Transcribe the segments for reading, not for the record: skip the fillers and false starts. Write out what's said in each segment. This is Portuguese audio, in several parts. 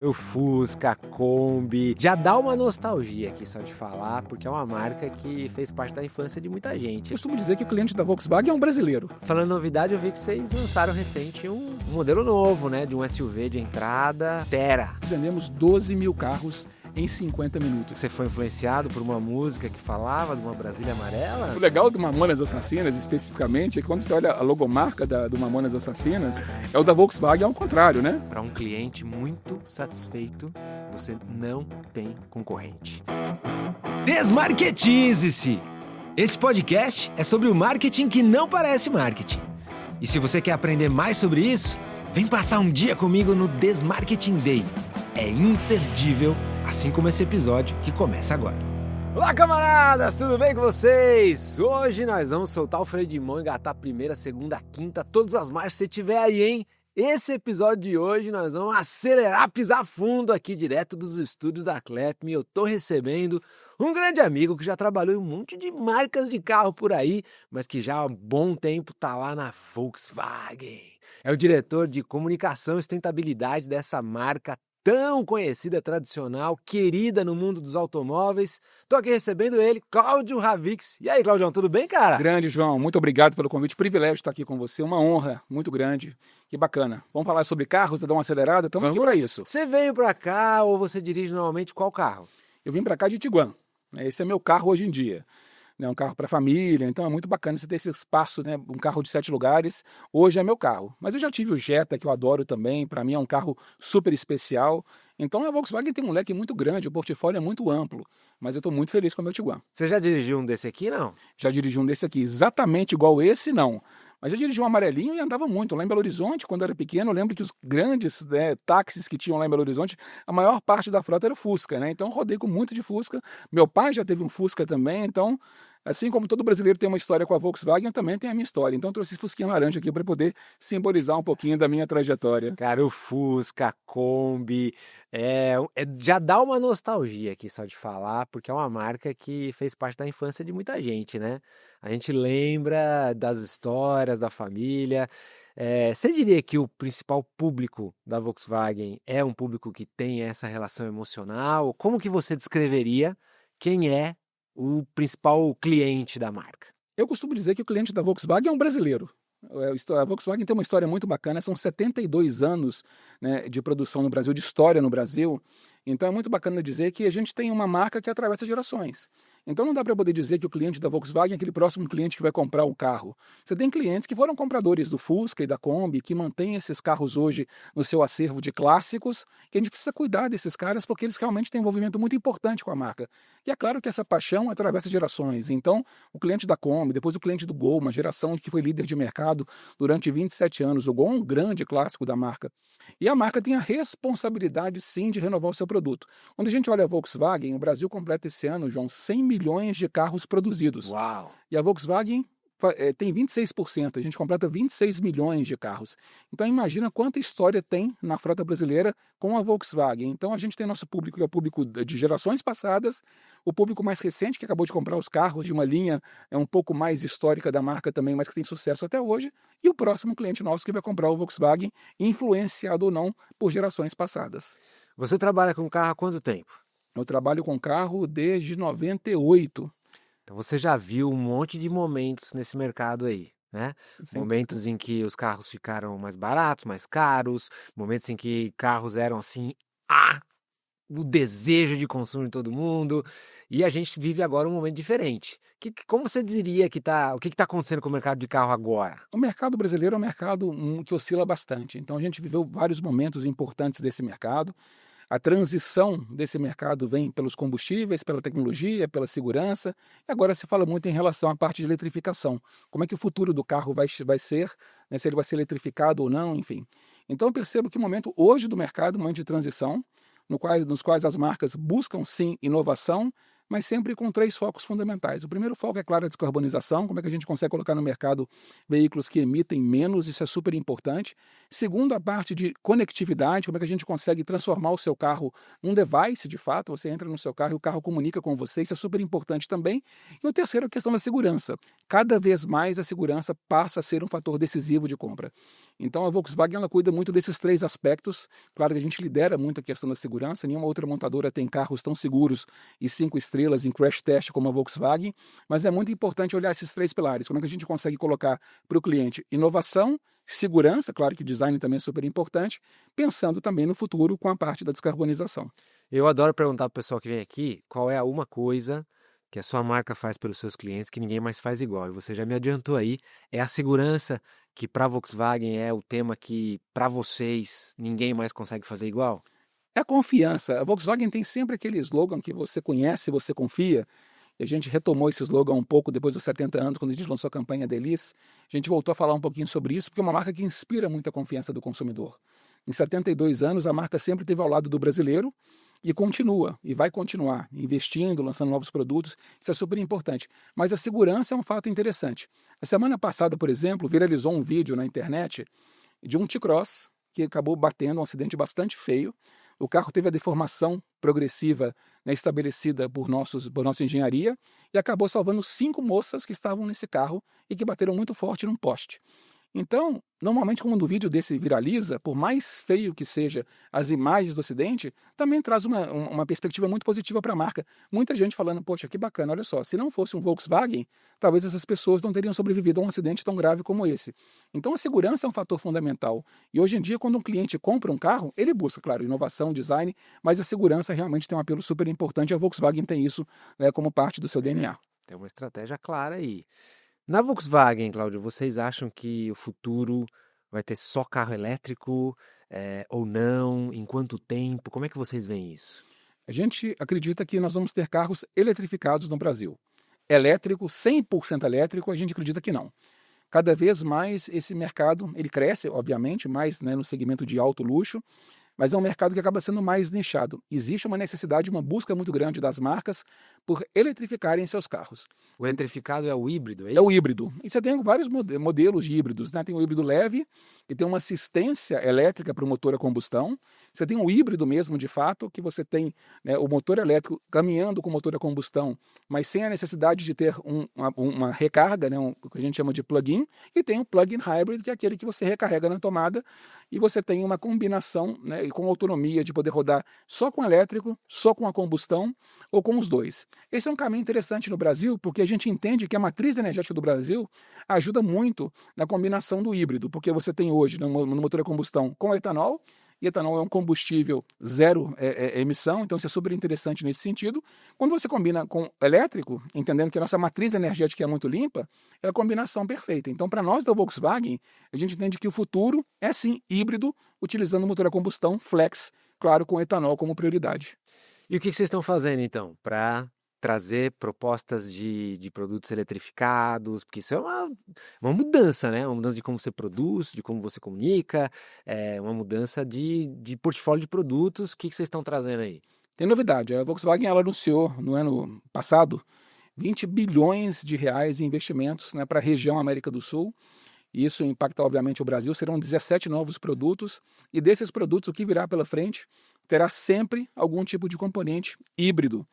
O Fusca, a Kombi, já dá uma nostalgia aqui só de falar, porque é uma marca que fez parte da infância de muita gente. Eu costumo dizer que o cliente da Volkswagen é um brasileiro. Falando novidade, eu vi que vocês lançaram recente um modelo novo, né, de um SUV de entrada, Tera. Vendemos 12 mil carros em 50 minutos. Você foi influenciado por uma música que falava de uma Brasília amarela? O legal do Mamonas Assassinas, especificamente, é que quando você olha a logomarca do Mamonas Assassinas, é o da Volkswagen ao contrário, né? Para um cliente muito satisfeito, você não tem concorrente. Desmarketize-se! Esse podcast é sobre o marketing que não parece marketing. E se você quer aprender mais sobre isso, vem passar um dia comigo no Desmarketing Day. É imperdível, assim como esse episódio que começa agora. Olá, camaradas, tudo bem com vocês? Hoje nós vamos soltar o freio de mão, engatar a primeira, segunda, quinta, todas as marchas que você tiver aí, hein? Esse episódio de hoje nós vamos acelerar, pisar fundo aqui direto dos estúdios da Clepme. Eu tô recebendo um grande amigo que já trabalhou em um monte de marcas de carro por aí, mas que já há um bom tempo tá lá na Volkswagen. É o diretor de comunicação e sustentabilidade dessa marca tão conhecida, tradicional, querida no mundo dos automóveis. Tô aqui recebendo ele, Cláudio Ravix. E aí, Claudião, tudo bem, cara? Grande, João, muito obrigado pelo convite. Privilégio estar aqui com você, uma honra muito grande. Que bacana. Vamos falar sobre carros, dar uma acelerada? Estamos aqui para isso. Você veio para cá ou você dirige normalmente qual carro? Eu vim para cá de Tiguan. Esse é meu carro hoje em dia. É um carro para família, então é muito bacana você ter esse espaço, né? Um carro de 7 lugares, hoje é meu carro. Mas eu já tive o Jetta, que eu adoro também, para mim é um carro super especial. Então a Volkswagen tem um leque muito grande, o portfólio é muito amplo, mas eu estou muito feliz com o meu Tiguan. Você já dirigiu um desse aqui, não? Já dirigi um desse aqui, exatamente igual esse, não. Mas eu dirigi um amarelinho e andava muito. Lá em Belo Horizonte, quando eu era pequeno, eu lembro que os grandes táxis que tinham lá em Belo Horizonte, a maior parte da frota era o Fusca, né? Então eu rodei com muito de Fusca. Meu pai já teve um Fusca também, então, assim como todo brasileiro tem uma história com a Volkswagen, eu também tenho a minha história. Então eu trouxe esse Fusquinha laranja aqui para poder simbolizar um pouquinho da minha trajetória. Cara, o Fusca, a Kombi, já dá uma nostalgia aqui só de falar, porque é uma marca que fez parte da infância de muita gente, né? A gente lembra das histórias da família. Você diria que o principal público da Volkswagen é um público que tem essa relação emocional? Como que você descreveria quem é o principal cliente da marca? Eu costumo dizer que o cliente da Volkswagen é um brasileiro. A Volkswagen tem uma história muito bacana, são 72 anos, né, de produção no Brasil, de história no Brasil. Então é muito bacana dizer que a gente tem uma marca que atravessa gerações. Então não dá para poder dizer que o cliente da Volkswagen é aquele próximo cliente que vai comprar um carro. Você tem clientes que foram compradores do Fusca e da Kombi, que mantêm esses carros hoje no seu acervo de clássicos, que a gente precisa cuidar desses caras porque eles realmente têm um envolvimento muito importante com a marca. E é claro que essa paixão atravessa gerações. Então o cliente da Kombi, depois o cliente do Gol, uma geração que foi líder de mercado durante 27 anos. O Gol é um grande clássico da marca. E a marca tem a responsabilidade, sim, de renovar o seu produto. Quando a gente olha a Volkswagen, o Brasil completa esse ano, João, 100 milhões de carros produzidos. Uau! E a Volkswagen tem 26%, a gente completa 26 milhões de carros. Então imagina quanta história tem na frota brasileira com a Volkswagen. Então a gente tem nosso público, que é o público de gerações passadas, o público mais recente, que acabou de comprar os carros de uma linha um pouco mais histórica da marca também, mas que tem sucesso até hoje, e o próximo cliente nosso que vai comprar o Volkswagen, influenciado ou não por gerações passadas. Você trabalha com carro há quanto tempo? Eu trabalho com carro desde 98. Então você já viu um monte de momentos nesse mercado aí, né? Sim. Momentos em que os carros ficaram mais baratos, mais caros, momentos em que carros eram assim, o desejo de consumo de todo mundo, e a gente vive agora um momento diferente. Como você diria o que está acontecendo com o mercado de carro agora? O mercado brasileiro é um mercado que oscila bastante. Então a gente viveu vários momentos importantes desse mercado. A transição desse mercado vem pelos combustíveis, pela tecnologia, pela segurança. E agora se fala muito em relação à parte de eletrificação. Como é que o futuro do carro vai ser, né, se ele vai ser eletrificado ou não, enfim. Então eu percebo que o momento hoje do mercado é um momento de transição, nos quais as marcas buscam sim inovação, mas sempre com 3 focos fundamentais. O primeiro foco é, claro, a descarbonização, como é que a gente consegue colocar no mercado veículos que emitem menos, isso é super importante. Segundo, a parte de conectividade, como é que a gente consegue transformar o seu carro num device, de fato, você entra no seu carro e o carro comunica com você, isso é super importante também. E o terceiro é a questão da segurança. Cada vez mais a segurança passa a ser um fator decisivo de compra. Então a Volkswagen ela cuida muito desses 3 aspectos. Claro que a gente lidera muito a questão da segurança, nenhuma outra montadora tem carros tão seguros e 5 estrelas em crash test como a Volkswagen, mas é muito importante olhar esses 3 pilares, como é que a gente consegue colocar para o cliente inovação, segurança, claro que design também é super importante, pensando também no futuro com a parte da descarbonização. Eu adoro perguntar para o pessoal que vem aqui qual é a uma coisa que a sua marca faz pelos seus clientes que ninguém mais faz igual. E você já me adiantou aí, é a segurança, que para a Volkswagen é o tema que para vocês ninguém mais consegue fazer igual? É a confiança. A Volkswagen tem sempre aquele slogan que você conhece, você confia. E a gente retomou esse slogan um pouco depois dos 70 anos, quando a gente lançou a campanha Delis. A gente voltou a falar um pouquinho sobre isso, porque é uma marca que inspira muita confiança do consumidor. Em 72 anos, a marca sempre esteve ao lado do brasileiro e continua, e vai continuar investindo, lançando novos produtos. Isso é super importante. Mas a segurança é um fato interessante. A semana passada, por exemplo, viralizou um vídeo na internet de um T-Cross que acabou batendo um acidente bastante feio. O carro teve a deformação progressiva, né, estabelecida por nossa engenharia e acabou salvando 5 moças que estavam nesse carro e que bateram muito forte num poste. Então, normalmente quando um vídeo desse viraliza, por mais feio que seja as imagens do acidente, também traz uma perspectiva muito positiva para a marca. Muita gente falando, poxa, que bacana, olha só, se não fosse um Volkswagen, talvez essas pessoas não teriam sobrevivido a um acidente tão grave como esse. Então a segurança é um fator fundamental. E hoje em dia, quando um cliente compra um carro, ele busca, claro, inovação, design, mas a segurança realmente tem um apelo super importante e a Volkswagen tem isso, né, como parte do seu DNA. Tem uma estratégia clara aí. Na Volkswagen, Cláudio, vocês acham que o futuro vai ter só carro elétrico ou não? Em quanto tempo? Como é que vocês veem isso? A gente acredita que nós vamos ter carros eletrificados no Brasil. Elétrico, 100% elétrico, a gente acredita que não. Cada vez mais esse mercado, ele cresce, obviamente, mais, né, no segmento de alto luxo, mas é um mercado que acaba sendo mais nichado. Existe uma necessidade, uma busca muito grande das marcas por eletrificarem seus carros. O eletrificado é o híbrido, é É o isso? híbrido. E você tem vários modelos de híbridos, né? Tem o híbrido leve, que tem uma assistência elétrica para o motor a combustão. Você tem o híbrido mesmo, de fato, que você tem, né, o motor elétrico caminhando com o motor a combustão, mas sem a necessidade de ter uma recarga, né, o que a gente chama de plug-in. E tem o plug-in hybrid, que é aquele que você recarrega na tomada e você tem uma combinação, né, com autonomia de poder rodar só com elétrico, só com a combustão ou com os dois. Esse é um caminho interessante no Brasil, porque a gente entende que a matriz energética do Brasil ajuda muito na combinação do híbrido, porque você tem hoje no motor a combustão com etanol, e etanol é um combustível zero emissão, então isso é super interessante nesse sentido. Quando você combina com elétrico, entendendo que a nossa matriz energética é muito limpa, é a combinação perfeita. Então, para nós da Volkswagen, a gente entende que o futuro é sim híbrido, utilizando o motor a combustão flex, claro, com etanol como prioridade. E o que vocês estão fazendo, então, para trazer propostas de produtos eletrificados? Porque isso é uma mudança, né? Uma mudança de como você produz, de como você comunica, uma mudança de portfólio de produtos. O que vocês estão trazendo aí? Tem novidade. A Volkswagen ela anunciou no ano passado 20 bilhões de reais em investimentos, né, para a região América do Sul. Isso impacta, obviamente, o Brasil. Serão 17 novos produtos. E desses produtos, o que virá pela frente terá sempre algum tipo de componente híbrido.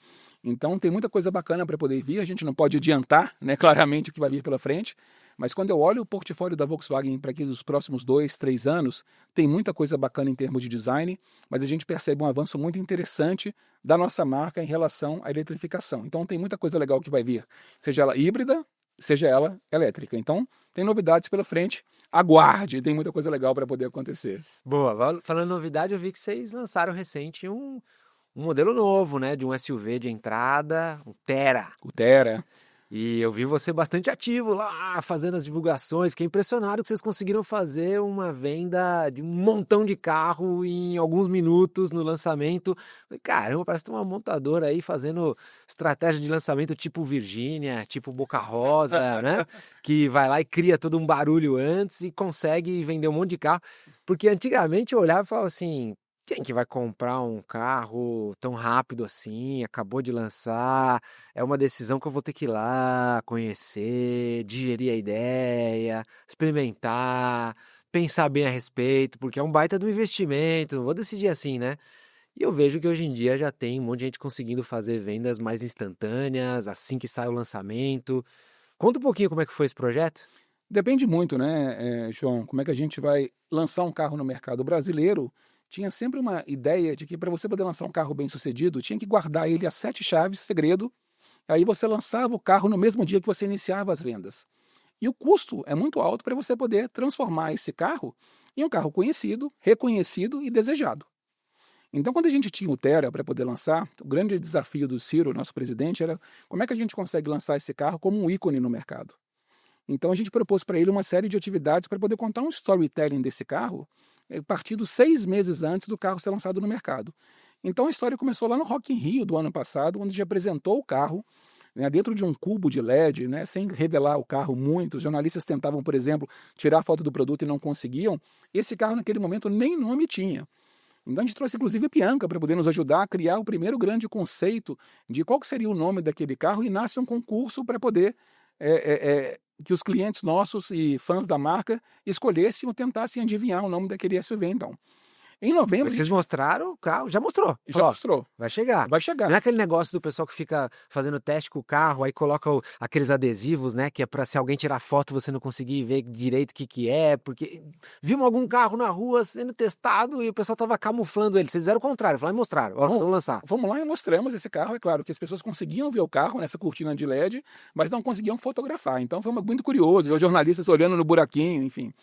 Então, tem muita coisa bacana para poder vir. A gente não pode adiantar, né, claramente o que vai vir pela frente. Mas quando eu olho o portfólio da Volkswagen para aqui dos próximos 2, 3 anos, tem muita coisa bacana em termos de design, mas a gente percebe um avanço muito interessante da nossa marca em relação à eletrificação. Então, tem muita coisa legal que vai vir, seja ela híbrida, seja ela elétrica. Então, tem novidades pela frente. Aguarde, tem muita coisa legal para poder acontecer. Boa, falando novidade, eu vi que vocês lançaram recente um modelo novo, né? De um SUV de entrada, o Tera. O Tera. E eu vi você bastante ativo lá, fazendo as divulgações. Fiquei impressionado que vocês conseguiram fazer uma venda de um montão de carro em alguns minutos no lançamento. Caramba, parece que tem uma montadora aí fazendo estratégia de lançamento tipo Virgínia, tipo Boca Rosa, né? Que vai lá e cria todo um barulho antes e consegue vender um monte de carro. Porque antigamente eu olhava e falava assim: quem que vai comprar um carro tão rápido assim? Acabou de lançar, é uma decisão que eu vou ter que ir lá, conhecer, digerir a ideia, experimentar, pensar bem a respeito, porque é um baita do investimento, não vou decidir assim, né? E eu vejo que hoje em dia já tem um monte de gente conseguindo fazer vendas mais instantâneas, assim que sai o lançamento. Conta um pouquinho como é que foi esse projeto. Depende muito, né, João, como é que a gente vai lançar um carro no mercado brasileiro. Tinha sempre uma ideia de que para você poder lançar um carro bem-sucedido, tinha que guardar ele a 7 chaves, segredo, aí você lançava o carro no mesmo dia que você iniciava as vendas. E o custo é muito alto para você poder transformar esse carro em um carro conhecido, reconhecido e desejado. Então, quando a gente tinha o Tera para poder lançar, o grande desafio do Ciro, nosso presidente, era como é que a gente consegue lançar esse carro como um ícone no mercado. Então, a gente propôs para ele uma série de atividades para poder contar um storytelling desse carro, partindo 6 meses antes do carro ser lançado no mercado. Então, a história começou lá no Rock in Rio do ano passado, onde a gente apresentou o carro, né, dentro de um cubo de LED, né, sem revelar o carro muito. Os jornalistas tentavam, por exemplo, tirar a foto do produto e não conseguiam. Esse carro, naquele momento, nem nome tinha. Então a gente trouxe inclusive a Bianca para poder nos ajudar a criar o primeiro grande conceito de qual que seria o nome daquele carro, e nasce um concurso para poder que os clientes nossos e fãs da marca escolhessem ou tentassem adivinhar o nome daquele SUV. Então, em novembro, Mas vocês mostraram o carro? Já mostrou. já Falou, ó, mostrou. vai chegar. Vai chegar. Não é aquele negócio do pessoal que fica fazendo teste com o carro, aí coloca aqueles adesivos, né? Que é pra se alguém tirar foto você não conseguir ver direito o que é, porque vimos algum carro na rua sendo testado e o pessoal tava camuflando ele. Vocês fizeram o contrário, falaram e mostraram. Ó, vamos lançar. Vamos lá e mostramos esse carro. É claro que as pessoas conseguiam ver o carro nessa cortina de LED, mas não conseguiam fotografar. Então foi muito curioso ver os jornalistas olhando no buraquinho, enfim.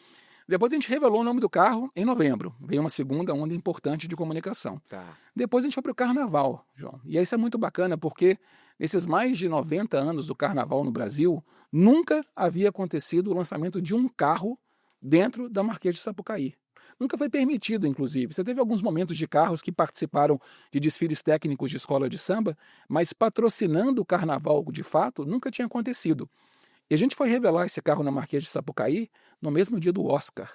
Depois a gente revelou o nome do carro em novembro. Veio uma segunda onda importante de comunicação. Tá. Depois a gente foi para o Carnaval, João. E isso é muito bacana porque nesses mais de 90 anos do Carnaval no Brasil, nunca havia acontecido o lançamento de um carro dentro da Marquês de Sapucaí. Nunca foi permitido, inclusive. Você teve alguns momentos de carros que participaram de desfiles técnicos de escola de samba, mas patrocinando o Carnaval de fato nunca tinha acontecido. E a gente foi revelar esse carro na Marquês de Sapucaí no mesmo dia do Oscar.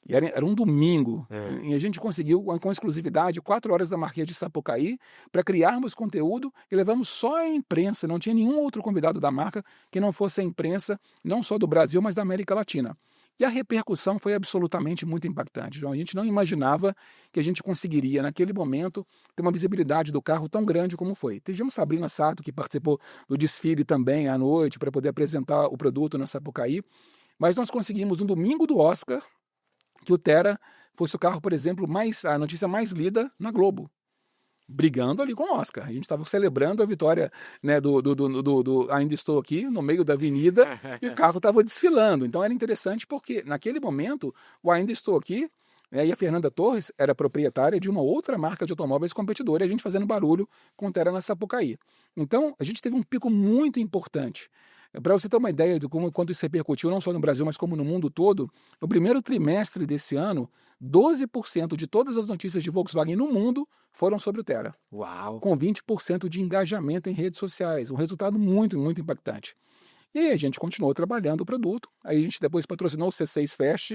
E era um domingo. E a gente conseguiu, com exclusividade, 4 horas da Marquês de Sapucaí, para criarmos conteúdo e levamos só a imprensa. Não tinha nenhum outro convidado da marca que não fosse a imprensa, não só do Brasil, mas da América Latina. E a repercussão foi absolutamente muito impactante, João. A gente não imaginava que a gente conseguiria, naquele momento, ter uma visibilidade do carro tão grande como foi. Tivemos Sabrina Sato, que participou do desfile também à noite, para poder apresentar o produto na Sapucaí. Mas nós conseguimos, no domingo do Oscar, que o Tera fosse o carro, por exemplo, a notícia mais lida na Globo, brigando ali com o Oscar. A gente estava celebrando a vitória, né, do Ainda Estou Aqui, no meio da avenida, e o carro estava desfilando. Então era interessante porque, naquele momento, o Ainda Estou Aqui, né, e a Fernanda Torres era proprietária de uma outra marca de automóveis competidora, e a gente fazendo barulho com o Tera na Sapucaí. Então, a gente teve um pico muito importante. Para você ter uma ideia de quanto isso repercutiu, não só no Brasil, mas como no mundo todo, no primeiro trimestre desse ano, 12% de todas as notícias de Volkswagen no mundo foram sobre o Tera. Uau! Com 20% de engajamento em redes sociais. Um resultado muito, muito impactante. E aí a gente continuou trabalhando o produto. Aí a gente depois patrocinou o C6 Fest,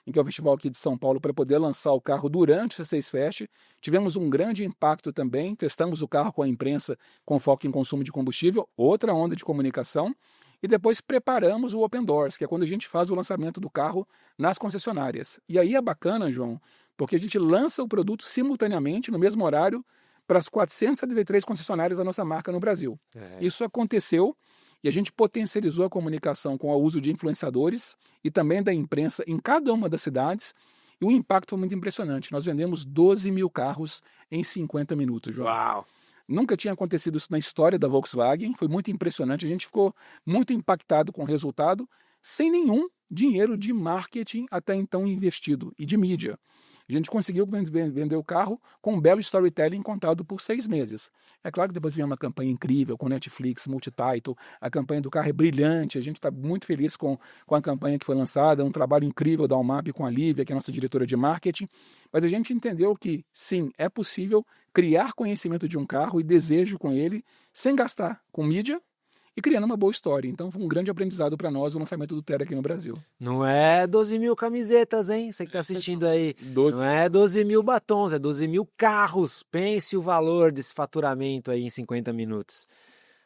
que é o festival aqui de São Paulo, para poder lançar o carro durante o C6 Fest. Tivemos um grande impacto também. Testamos o carro com a imprensa com foco em consumo de combustível, outra onda de comunicação. E depois preparamos o Open Doors, que é quando a gente faz o lançamento do carro nas concessionárias. E aí é bacana, João, porque a gente lança o produto simultaneamente, no mesmo horário, para as 473 concessionárias da nossa marca no Brasil. Isso aconteceu e a gente potencializou a comunicação com o uso de influenciadores e também da imprensa em cada uma das cidades. E o impacto foi muito impressionante. Nós vendemos 12 mil carros em 50 minutos, João. Uau! Nunca tinha acontecido isso na história da Volkswagen, foi muito impressionante, a gente ficou muito impactado com o resultado, sem nenhum dinheiro de marketing até então investido e de mídia. A gente conseguiu vender o carro com um belo storytelling contado por 6 meses. É claro que depois vem uma campanha incrível com Netflix, Multititle, a campanha do carro é brilhante, a gente está muito feliz com a campanha que foi lançada, um trabalho incrível da Almap com a Lívia, que é a nossa diretora de marketing, mas a gente entendeu que, sim, é possível criar conhecimento de um carro e desejo com ele, sem gastar com mídia, e criando uma boa história. Então foi um grande aprendizado para nós o lançamento do Tera aqui no Brasil. Não é 12 mil camisetas, hein? Você que está assistindo aí. 12. Não é 12 mil batons, é 12 mil carros. Pense o valor desse faturamento aí em 50 minutos.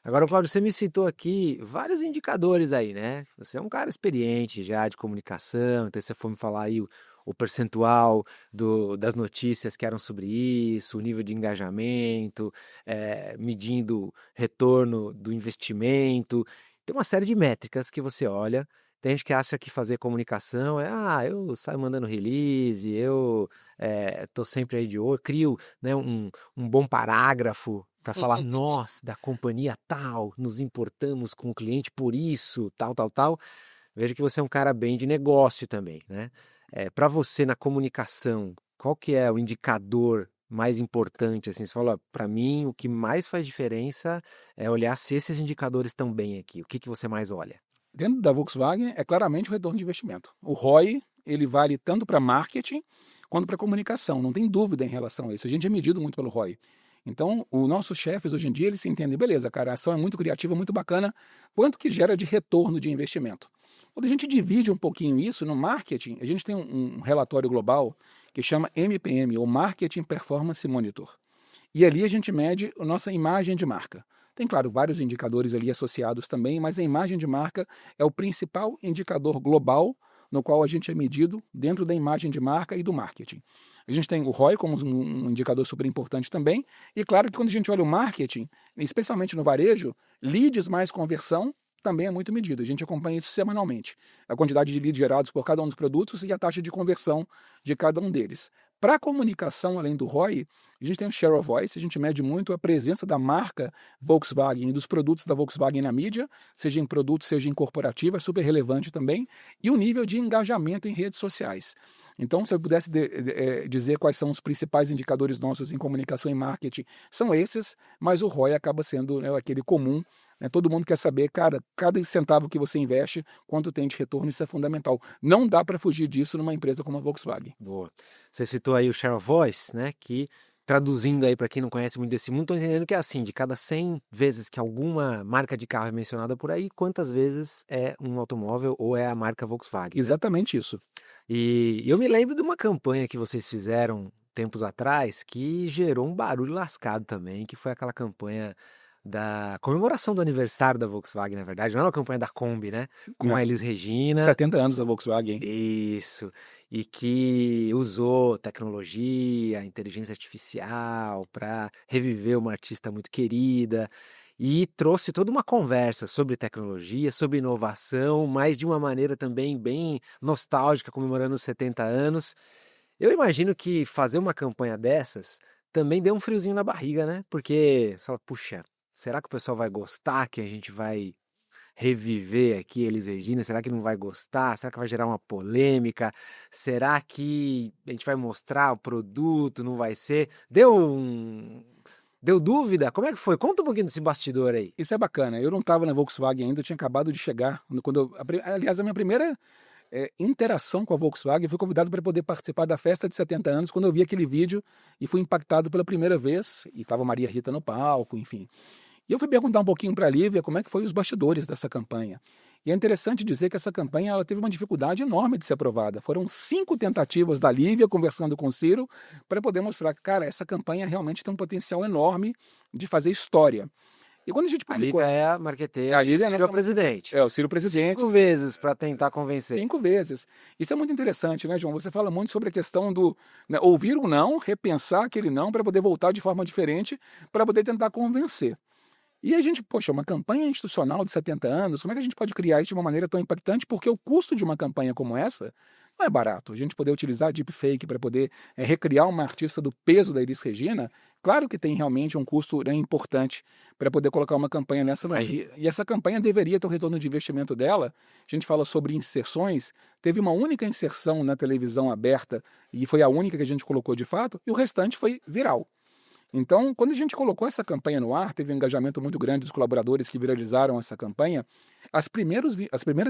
Agora, Cláudio, você me citou aqui vários indicadores aí, né? Você é um cara experiente já de comunicação, então você foi me falar aí o percentual das notícias que eram sobre isso, o nível de engajamento, medindo retorno do investimento. Tem uma série de métricas que você olha Tem gente que acha que fazer comunicação eu saio mandando release, eu tô sempre aí de olho, crio, né, um bom parágrafo para falar, nós, da companhia tal, nos importamos com o cliente por isso, tal, tal, tal. Veja que você é um cara bem de negócio também, né? Para você, na comunicação, qual que é o indicador mais importante, assim? Você fala, para mim, o que mais faz diferença é olhar se esses indicadores estão bem aqui. O que que você mais olha? Dentro da Volkswagen é claramente o retorno de investimento. O ROI, ele vale tanto para marketing quanto para comunicação, não tem dúvida em relação a isso. A gente é medido muito pelo ROI. Então, os nossos chefes hoje em dia, eles se entendem, beleza, cara, a ação é muito criativa, muito bacana, quanto que gera de retorno de investimento? Quando a gente divide um pouquinho isso no marketing, a gente tem um relatório global que chama MPM, ou Marketing Performance Monitor. E ali a gente mede a nossa imagem de marca. Tem, claro, vários indicadores ali associados também, mas a imagem de marca é o principal indicador global no qual a gente é medido dentro da imagem de marca e do marketing. A gente tem o ROI como um indicador super importante também, e claro que quando a gente olha o marketing, especialmente no varejo, leads mais conversão também é muito medido. A gente acompanha isso semanalmente. A quantidade de leads gerados por cada um dos produtos e a taxa de conversão de cada um deles. Para a comunicação, além do ROI, a gente tem o Share of Voice, a gente mede muito a presença da marca Volkswagen e dos produtos da Volkswagen na mídia, seja em produto, seja em corporativo, é super relevante também, e o nível de engajamento em redes sociais. Então, se eu pudesse dizer quais são os principais indicadores nossos em comunicação e marketing, são esses, mas o ROI acaba sendo, né, aquele comum, né? Todo mundo quer saber, cara, cada centavo que você investe, quanto tem de retorno, isso é fundamental. Não dá para fugir disso numa empresa como a Volkswagen. Boa. Você citou aí o Share of Voice, né, que traduzindo aí para quem não conhece muito desse mundo, estou entendendo que é assim, de cada 100 vezes que alguma marca de carro é mencionada por aí, quantas vezes é um automóvel ou é a marca Volkswagen? Exatamente isso. E eu me lembro de uma campanha que vocês fizeram tempos atrás que gerou um barulho lascado também, que foi aquela campanha da comemoração do aniversário da Volkswagen, na verdade, não é uma campanha da Kombi, né? Com a Elis Regina. 70 anos da Volkswagen. Isso. E que usou tecnologia, inteligência artificial para reviver uma artista muito querida e trouxe toda uma conversa sobre tecnologia, sobre inovação, mas de uma maneira também bem nostálgica, comemorando os 70 anos. Eu imagino que fazer uma campanha dessas também deu um friozinho na barriga, né? Porque você fala, puxa, será que o pessoal vai gostar que a gente vai reviver aqui Elis Regina? Será que não vai gostar? Será que vai gerar uma polêmica? Será que a gente vai mostrar o produto? Não vai ser? Deu dúvida? Como é que foi? Conta um pouquinho desse bastidor aí. Isso é bacana. Eu não estava na Volkswagen ainda, eu tinha acabado de chegar. Aliás, a minha primeira interação com a Volkswagen, eu fui convidado para poder participar da festa de 70 anos, quando eu vi aquele vídeo e fui impactado pela primeira vez, e estava Maria Rita no palco, enfim. E eu fui perguntar um pouquinho para a Lívia como é que foi os bastidores dessa campanha. E é interessante dizer que essa campanha ela teve uma dificuldade enorme de ser aprovada. Foram 5 tentativas da Lívia conversando com o Ciro para poder mostrar que, cara, essa campanha realmente tem um potencial enorme de fazer história. E quando a gente publicou... A Lívia é a marqueteira, a Lívia é Ciro é o presidente. É, o Ciro presidente. 5 vezes para tentar convencer. 5 vezes. Isso é muito interessante, né, João? Você fala muito sobre a questão do ouvir o não, repensar aquele não para poder voltar de forma diferente, para poder tentar convencer. E a gente, poxa, uma campanha institucional de 70 anos, como é que a gente pode criar isso de uma maneira tão impactante? Porque o custo de uma campanha como essa não é barato. A gente poder utilizar deepfake para poder recriar uma artista do peso da Elis Regina, claro que tem realmente um custo importante para poder colocar uma campanha nessa. E essa campanha deveria ter o retorno de investimento dela. A gente fala sobre inserções. Teve uma única inserção na televisão aberta e foi a única que a gente colocou de fato, e o restante foi viral. Então, quando a gente colocou essa campanha no ar, teve um engajamento muito grande dos colaboradores que viralizaram essa campanha. As primeiras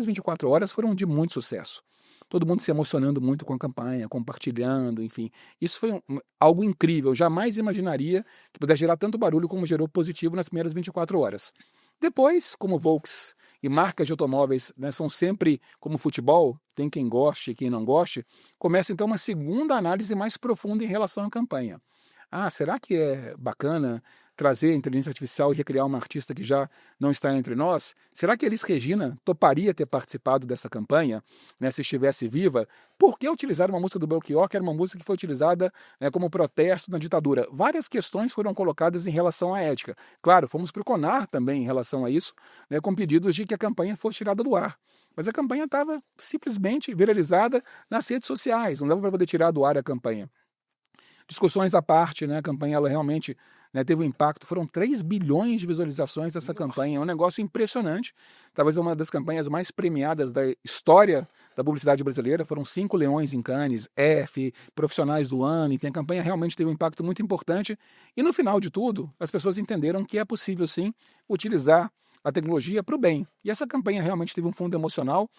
24 horas foram de muito sucesso. Todo mundo se emocionando muito com a campanha, compartilhando, enfim. Isso foi algo incrível. Jamais imaginaria que pudesse gerar tanto barulho como gerou positivo nas primeiras 24 horas. Depois, como Volks e marcas de automóveis, né, são sempre como futebol, tem quem goste e quem não goste, começa então uma segunda análise mais profunda em relação à campanha. Será que é bacana trazer a inteligência artificial e recriar uma artista que já não está entre nós? Será que a Elis Regina toparia ter participado dessa campanha, né, se estivesse viva? Por que utilizar uma música do Belchior, que era uma música que foi utilizada, né, como protesto na ditadura? Várias questões foram colocadas em relação à ética. Claro, fomos para o CONAR também em relação a isso, né, com pedidos de que a campanha fosse tirada do ar. Mas a campanha estava simplesmente viralizada nas redes sociais, não dava para poder tirar do ar a campanha. Discussões à parte, né? A campanha ela realmente, né, teve um impacto. Foram 3 bilhões de visualizações dessa campanha. É um negócio impressionante. Talvez uma das campanhas mais premiadas da história da publicidade brasileira. Foram 5 leões em Cannes, F, profissionais do ano. Enfim, a campanha realmente teve um impacto muito importante. E no final de tudo, as pessoas entenderam que é possível sim utilizar a tecnologia para o bem. E essa campanha realmente teve um fundo emocional.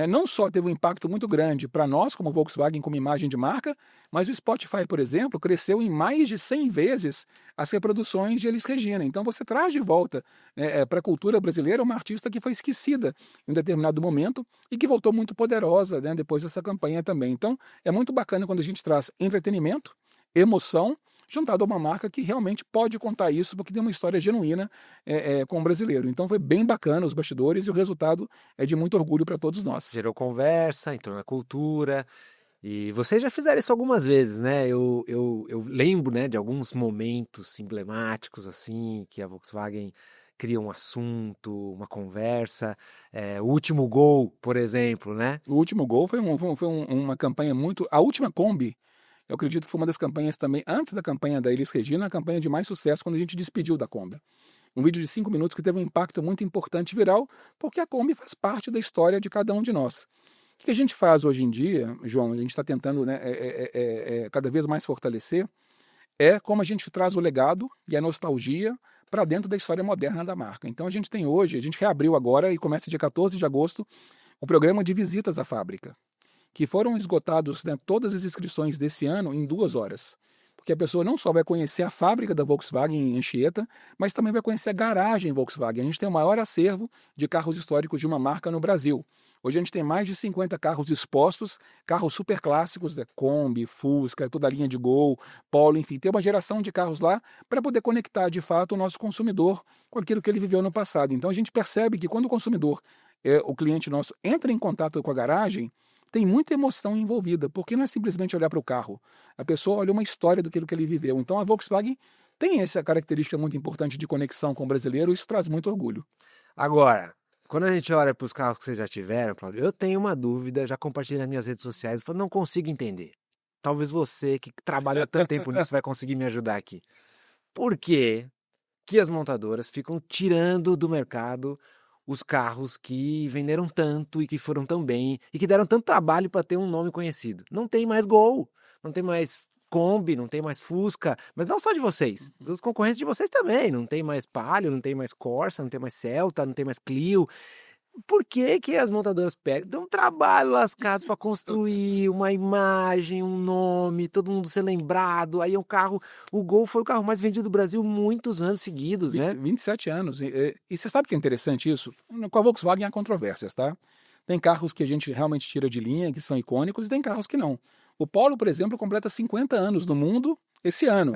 Não só teve um impacto muito grande para nós, como Volkswagen, como imagem de marca, mas o Spotify, por exemplo, cresceu em mais de 100 vezes as reproduções de Elis Regina. Então você traz de volta, né, para a cultura brasileira uma artista que foi esquecida em um determinado momento e que voltou muito poderosa, né, depois dessa campanha também. Então é muito bacana quando a gente traz entretenimento, emoção, juntado a uma marca que realmente pode contar isso, porque tem uma história genuína com o brasileiro. Então foi bem bacana os bastidores e o resultado é de muito orgulho para todos nós. Gerou conversa, entrou na cultura. E vocês já fizeram isso algumas vezes, né? Eu lembro, né, de alguns momentos emblemáticos, assim, que a Volkswagen cria um assunto, uma conversa. O último gol, por exemplo, né? O último gol foi uma campanha muito... A última Kombi, eu acredito que foi uma das campanhas também, antes da campanha da Elis Regina, a campanha de mais sucesso quando a gente despediu da Kombi. Um vídeo de 5 minutos que teve um impacto muito importante viral, porque a Kombi faz parte da história de cada um de nós. O que a gente faz hoje em dia, João, a gente está tentando, né, cada vez mais fortalecer, é como a gente traz o legado e a nostalgia para dentro da história moderna da marca. Então a gente tem hoje, a gente reabriu agora e começa dia 14 de agosto, o programa de visitas à fábrica, que foram esgotados, né, todas as inscrições desse ano em 2 horas. Porque a pessoa não só vai conhecer a fábrica da Volkswagen em Anchieta, mas também vai conhecer a garagem Volkswagen. A gente tem o maior acervo de carros históricos de uma marca no Brasil. Hoje a gente tem mais de 50 carros expostos, carros super clássicos, Kombi, Fusca, toda a linha de Gol, Polo, enfim. Tem uma geração de carros lá para poder conectar de fato o nosso consumidor com aquilo que ele viveu no passado. Então a gente percebe que quando o consumidor, o cliente nosso, entra em contato com a garagem, tem muita emoção envolvida, porque não é simplesmente olhar para o carro. A pessoa olha uma história do que ele viveu. Então a Volkswagen tem essa característica muito importante de conexão com o brasileiro, e isso traz muito orgulho. Agora, quando a gente olha para os carros que vocês já tiveram, Cláudio, eu tenho uma dúvida, já compartilhei nas minhas redes sociais, não consigo entender. Talvez você, que trabalha tanto tempo nisso, vai conseguir me ajudar aqui. Por que as montadoras ficam tirando do mercado os carros que venderam tanto e que foram tão bem e que deram tanto trabalho para ter um nome conhecido? Não tem mais Gol, não tem mais Kombi, não tem mais Fusca, mas não só de vocês, dos concorrentes de vocês também. Não tem mais Palio, não tem mais Corsa, não tem mais Celta, não tem mais Clio. Por que as montadoras pegam? Dão um trabalho lascado para construir uma imagem, um nome, todo mundo ser lembrado. Aí é um carro. O Gol foi o carro mais vendido do Brasil muitos anos seguidos, né? 27 anos. E você sabe que é interessante isso? Com a Volkswagen há controvérsias, tá? Tem carros que a gente realmente tira de linha, que são icônicos, e tem carros que não. O Polo, por exemplo, completa 50 anos no mundo esse ano.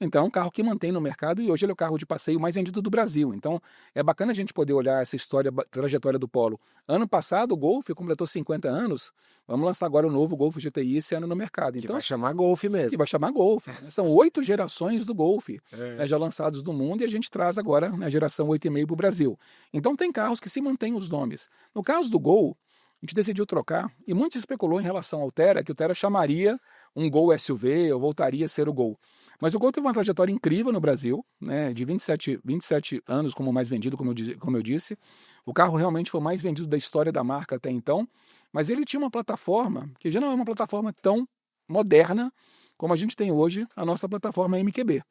Então é um carro que mantém no mercado, e hoje ele é o carro de passeio mais vendido do Brasil. Então é bacana a gente poder olhar essa história, trajetória do Polo. Ano passado o Golf completou 50 anos, vamos lançar agora o novo Golf GTI esse ano no mercado. Então, que vai chamar Golf mesmo. Que vai chamar Golf. São 8 gerações do Golf, né, já lançados no mundo, e a gente traz agora a geração 8,5 para o Brasil. Então tem carros que se mantêm os nomes. No caso do Gol, a gente decidiu trocar, e muito se especulou em relação ao Thera, que o Thera chamaria um Gol SUV, ou voltaria a ser o Gol. Mas o Gol teve uma trajetória incrível no Brasil, né, de 27 anos como mais vendido, como eu disse. O carro realmente foi o mais vendido da história da marca até então, mas ele tinha uma plataforma que já não é uma plataforma tão moderna como a gente tem hoje a nossa plataforma MQB.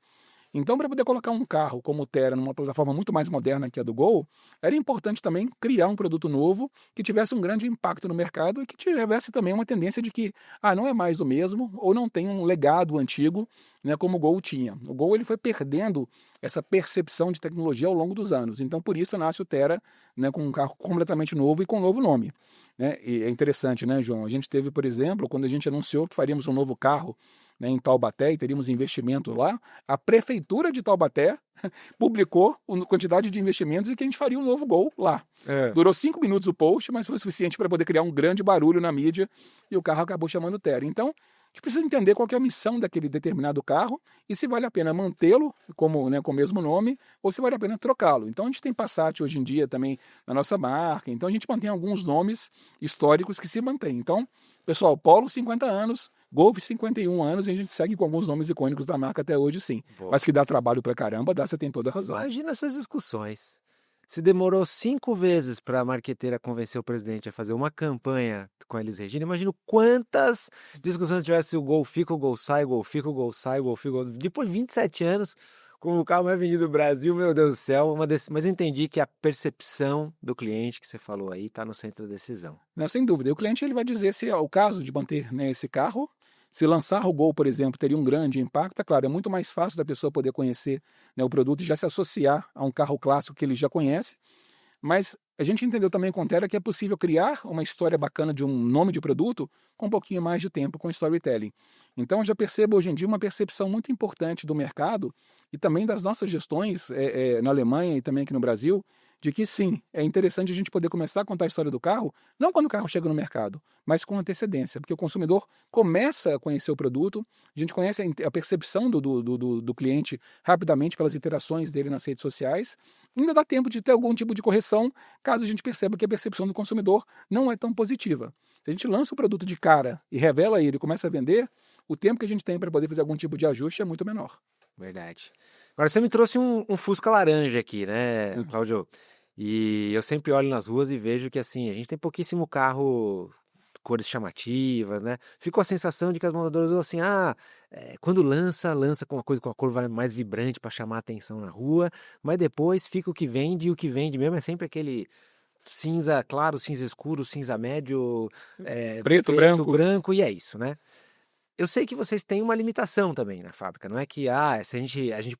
Então, para poder colocar um carro como o Thera numa plataforma muito mais moderna que a do Gol, era importante também criar um produto novo que tivesse um grande impacto no mercado e que tivesse também uma tendência de que não é mais o mesmo, ou não tem um legado antigo, né, como o Gol tinha. O Gol ele foi perdendo essa percepção de tecnologia ao longo dos anos. Então, por isso nasce o Thera, né, com um carro completamente novo e com um novo nome. Né? E é interessante, né, João? A gente teve, por exemplo, quando a gente anunciou que faríamos um novo carro, né, em Taubaté, e teríamos investimento lá, a prefeitura de Taubaté publicou a quantidade de investimentos e que a gente faria um novo Gol lá. Durou 5 minutos o post, mas foi suficiente para poder criar um grande barulho na mídia, e o carro acabou chamando Thera. Então, gente precisa entender qual que é a missão daquele determinado carro e se vale a pena mantê-lo como, né, com o mesmo nome ou se vale a pena trocá-lo. Então a gente tem Passat hoje em dia também na nossa marca, então a gente mantém alguns nomes históricos que se mantêm. Então, pessoal, Polo 50 anos, Golf 51 anos e a gente segue com alguns nomes icônicos da marca até hoje sim. Boa. Mas que dá trabalho pra caramba, você tem toda a razão. Imagina essas discussões. Se demorou 5 vezes para a marqueteira convencer o presidente a fazer uma campanha com a Elis Regina, imagino quantas discussões tivesse o Gol fica, o Gol sai, o Gol fica, o Gol sai, o Gol fica. Depois de 27 anos, como o carro mais vendido do Brasil, meu Deus do céu. Mas eu entendi que a percepção do cliente que você falou aí está no centro da decisão. Não, sem dúvida. E o cliente ele vai dizer se é o caso de manter, né, esse carro. Se lançar o Gol, por exemplo, teria um grande impacto, é claro, é muito mais fácil da pessoa poder conhecer, né, o produto e já se associar a um carro clássico que ele já conhece, mas a gente entendeu também com o Tera que é possível criar uma história bacana de um nome de produto com um pouquinho mais de tempo com storytelling. Então eu já percebo hoje em dia uma percepção muito importante do mercado e também das nossas gestões na Alemanha e também aqui no Brasil, de que sim, é interessante a gente poder começar a contar a história do carro, não quando o carro chega no mercado, mas com antecedência, porque o consumidor começa a conhecer o produto, a gente conhece a percepção do cliente rapidamente pelas interações dele nas redes sociais, ainda dá tempo de ter algum tipo de correção, caso a gente perceba que a percepção do consumidor não é tão positiva. Se a gente lança o produto de cara e revela ele e começa a vender, o tempo que a gente tem para poder fazer algum tipo de ajuste é muito menor. Verdade. Agora você me trouxe um Fusca laranja aqui, né, Cláudio? E eu sempre olho nas ruas e vejo que assim, a gente tem pouquíssimo carro, cores chamativas, né? Fico a sensação de que as montadoras vão assim, quando lança com uma coisa com a cor mais vibrante para chamar a atenção na rua, mas depois fica o que vende e o que vende mesmo é sempre aquele cinza claro, cinza escuro, cinza médio, Preto, branco e é isso, né? Eu sei que vocês têm uma limitação também na fábrica, não é que se a gente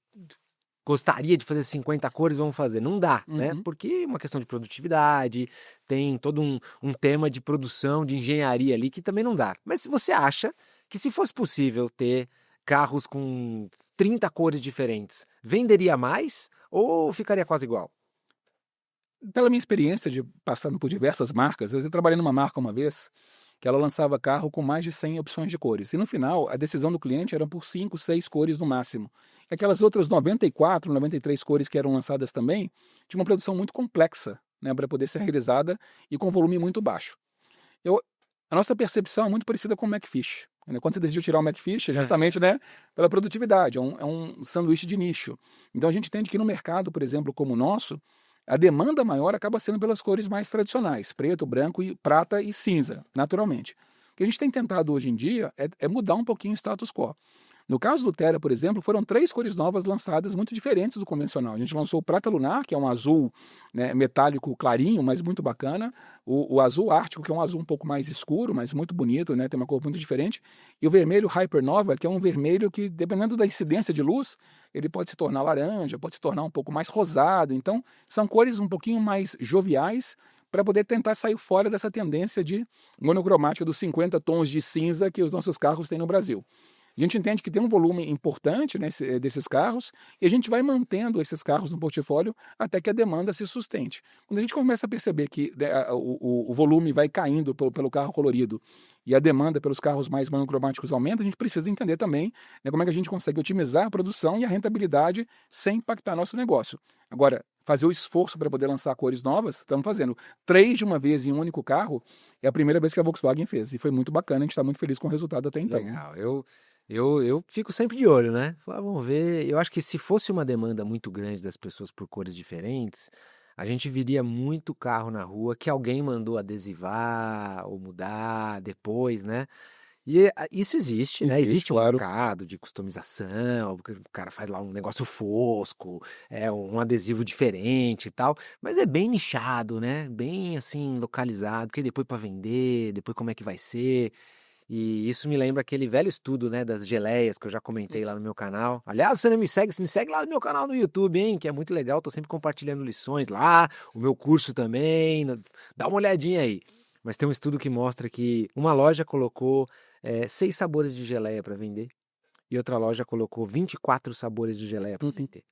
gostaria de fazer 50 cores, vamos fazer. Não dá, né? Porque é uma questão de produtividade, tem todo um tema de produção, de engenharia ali que também não dá. Mas se você acha que se fosse possível ter carros com 30 cores diferentes, venderia mais ou ficaria quase igual? Pela minha experiência de passando por diversas marcas, eu trabalhei numa marca uma vez que ela lançava carro com mais de 100 opções de cores. E no final, a decisão do cliente era por 5, 6 cores no máximo. E aquelas outras 94, 93 cores que eram lançadas também, tinha uma produção muito complexa, né, para poder ser realizada e com volume muito baixo. A nossa percepção é muito parecida com o McFish. Né? Quando você decidiu tirar o McFish, é justamente, né, pela produtividade, é um sanduíche de nicho. Então a gente entende que no mercado, por exemplo, como o nosso, a demanda maior acaba sendo pelas cores mais tradicionais, preto, branco, prata e cinza, naturalmente. O que a gente tem tentado hoje em dia é mudar um pouquinho o status quo. No caso do Tera, por exemplo, foram 3 cores novas lançadas muito diferentes do convencional. A gente lançou o Prata Lunar, que é um azul, né, metálico clarinho, mas muito bacana. O azul Ártico, que é um azul um pouco mais escuro, mas muito bonito, né, tem uma cor muito diferente. E o vermelho Hypernova, que é um vermelho que, dependendo da incidência de luz, ele pode se tornar laranja, pode se tornar um pouco mais rosado. Então, são cores um pouquinho mais joviais, para poder tentar sair fora dessa tendência de monocromática dos 50 tons de cinza que os nossos carros têm no Brasil. A gente entende que tem um volume importante, né, desses carros e a gente vai mantendo esses carros no portfólio até que a demanda se sustente. Quando a gente começa a perceber que, né, o volume vai caindo pelo carro colorido e a demanda pelos carros mais monocromáticos aumenta, a gente precisa entender também, né, como é que a gente consegue otimizar a produção e a rentabilidade sem impactar nosso negócio. Agora, fazer o esforço para poder lançar cores novas, estamos fazendo 3 de uma vez em um único carro, é a primeira vez que a Volkswagen fez e foi muito bacana, a gente está muito feliz com o resultado até então. Legal, eu fico sempre de olho, né? Vamos ver. Eu acho que se fosse uma demanda muito grande das pessoas por cores diferentes, a gente viria muito carro na rua que alguém mandou adesivar ou mudar depois, né? E isso existe, né? Existe um mercado de customização, porque o cara faz lá um negócio fosco, um adesivo diferente e tal, mas é bem nichado, né? Bem assim, localizado, porque depois para vender, depois como é que vai ser. E isso me lembra aquele velho estudo, né, das geleias que eu já comentei lá no meu canal. Aliás, você não me segue, me segue lá no meu canal no YouTube, hein, que é muito legal, tô sempre compartilhando lições lá, o meu curso também, dá uma olhadinha aí. Mas tem um estudo que mostra que uma loja colocou 6 sabores de geleia para vender e outra loja colocou 24 sabores de geleia para vender.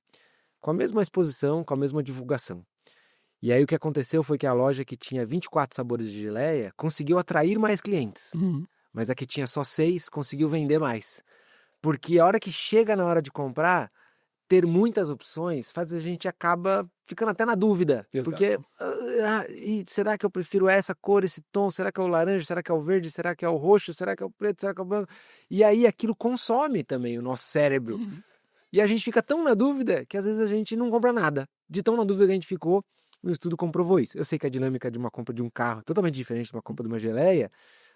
Com a mesma exposição, com a mesma divulgação. E aí o que aconteceu foi que a loja que tinha 24 sabores de geleia conseguiu atrair mais clientes. mas a que tinha só 6 conseguiu vender mais. Porque a hora que chega na hora de comprar, ter muitas opções faz a gente acaba ficando até na dúvida. Exato. Porque, e será que eu prefiro essa cor, esse tom? Será que é o laranja? Será que é o verde? Será que é o roxo? Será que é o preto? Será que é o branco? E aí aquilo consome também o nosso cérebro. Uhum. E a gente fica tão na dúvida que às vezes a gente não compra nada. De tão na dúvida que a gente ficou, o estudo comprovou isso. Eu sei que a dinâmica de uma compra de um carro é totalmente diferente de uma compra de uma geleia,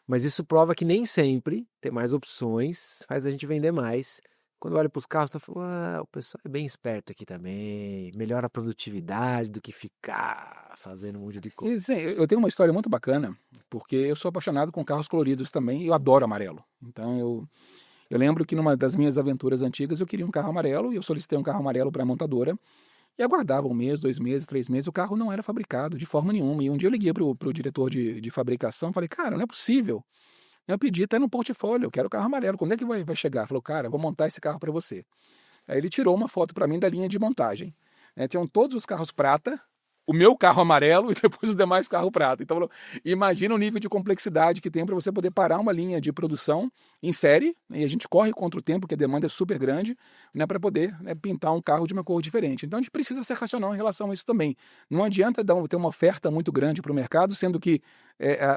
mas isso prova que nem sempre ter mais opções faz a gente vender mais. Quando eu olho para os carros, eu falo, o pessoal é bem esperto aqui também, melhora a produtividade do que ficar fazendo um monte de coisa. E, sim, eu tenho uma história muito bacana, porque eu sou apaixonado com carros coloridos também, e eu adoro amarelo. Então eu lembro que numa das minhas aventuras antigas eu queria um carro amarelo, e eu solicitei um carro amarelo para a montadora, e aguardava 1 mês, 2 meses, 3 meses, o carro não era fabricado de forma nenhuma. E um dia eu liguei pro diretor de fabricação e falei, cara, não é possível. Eu pedi até no portfólio, eu quero o carro amarelo, quando é que vai chegar? Falou, cara, vou montar esse carro para você. Aí ele tirou uma foto para mim da linha de montagem. Tinham todos os carros prata, o meu carro amarelo e depois os demais carros prata. Então, imagina o nível de complexidade que tem para você poder parar uma linha de produção em série, né, e a gente corre contra o tempo, porque a demanda é super grande, né, para poder, né, pintar um carro de uma cor diferente. Então, a gente precisa ser racional em relação a isso também. Não adianta ter uma oferta muito grande para o mercado, sendo que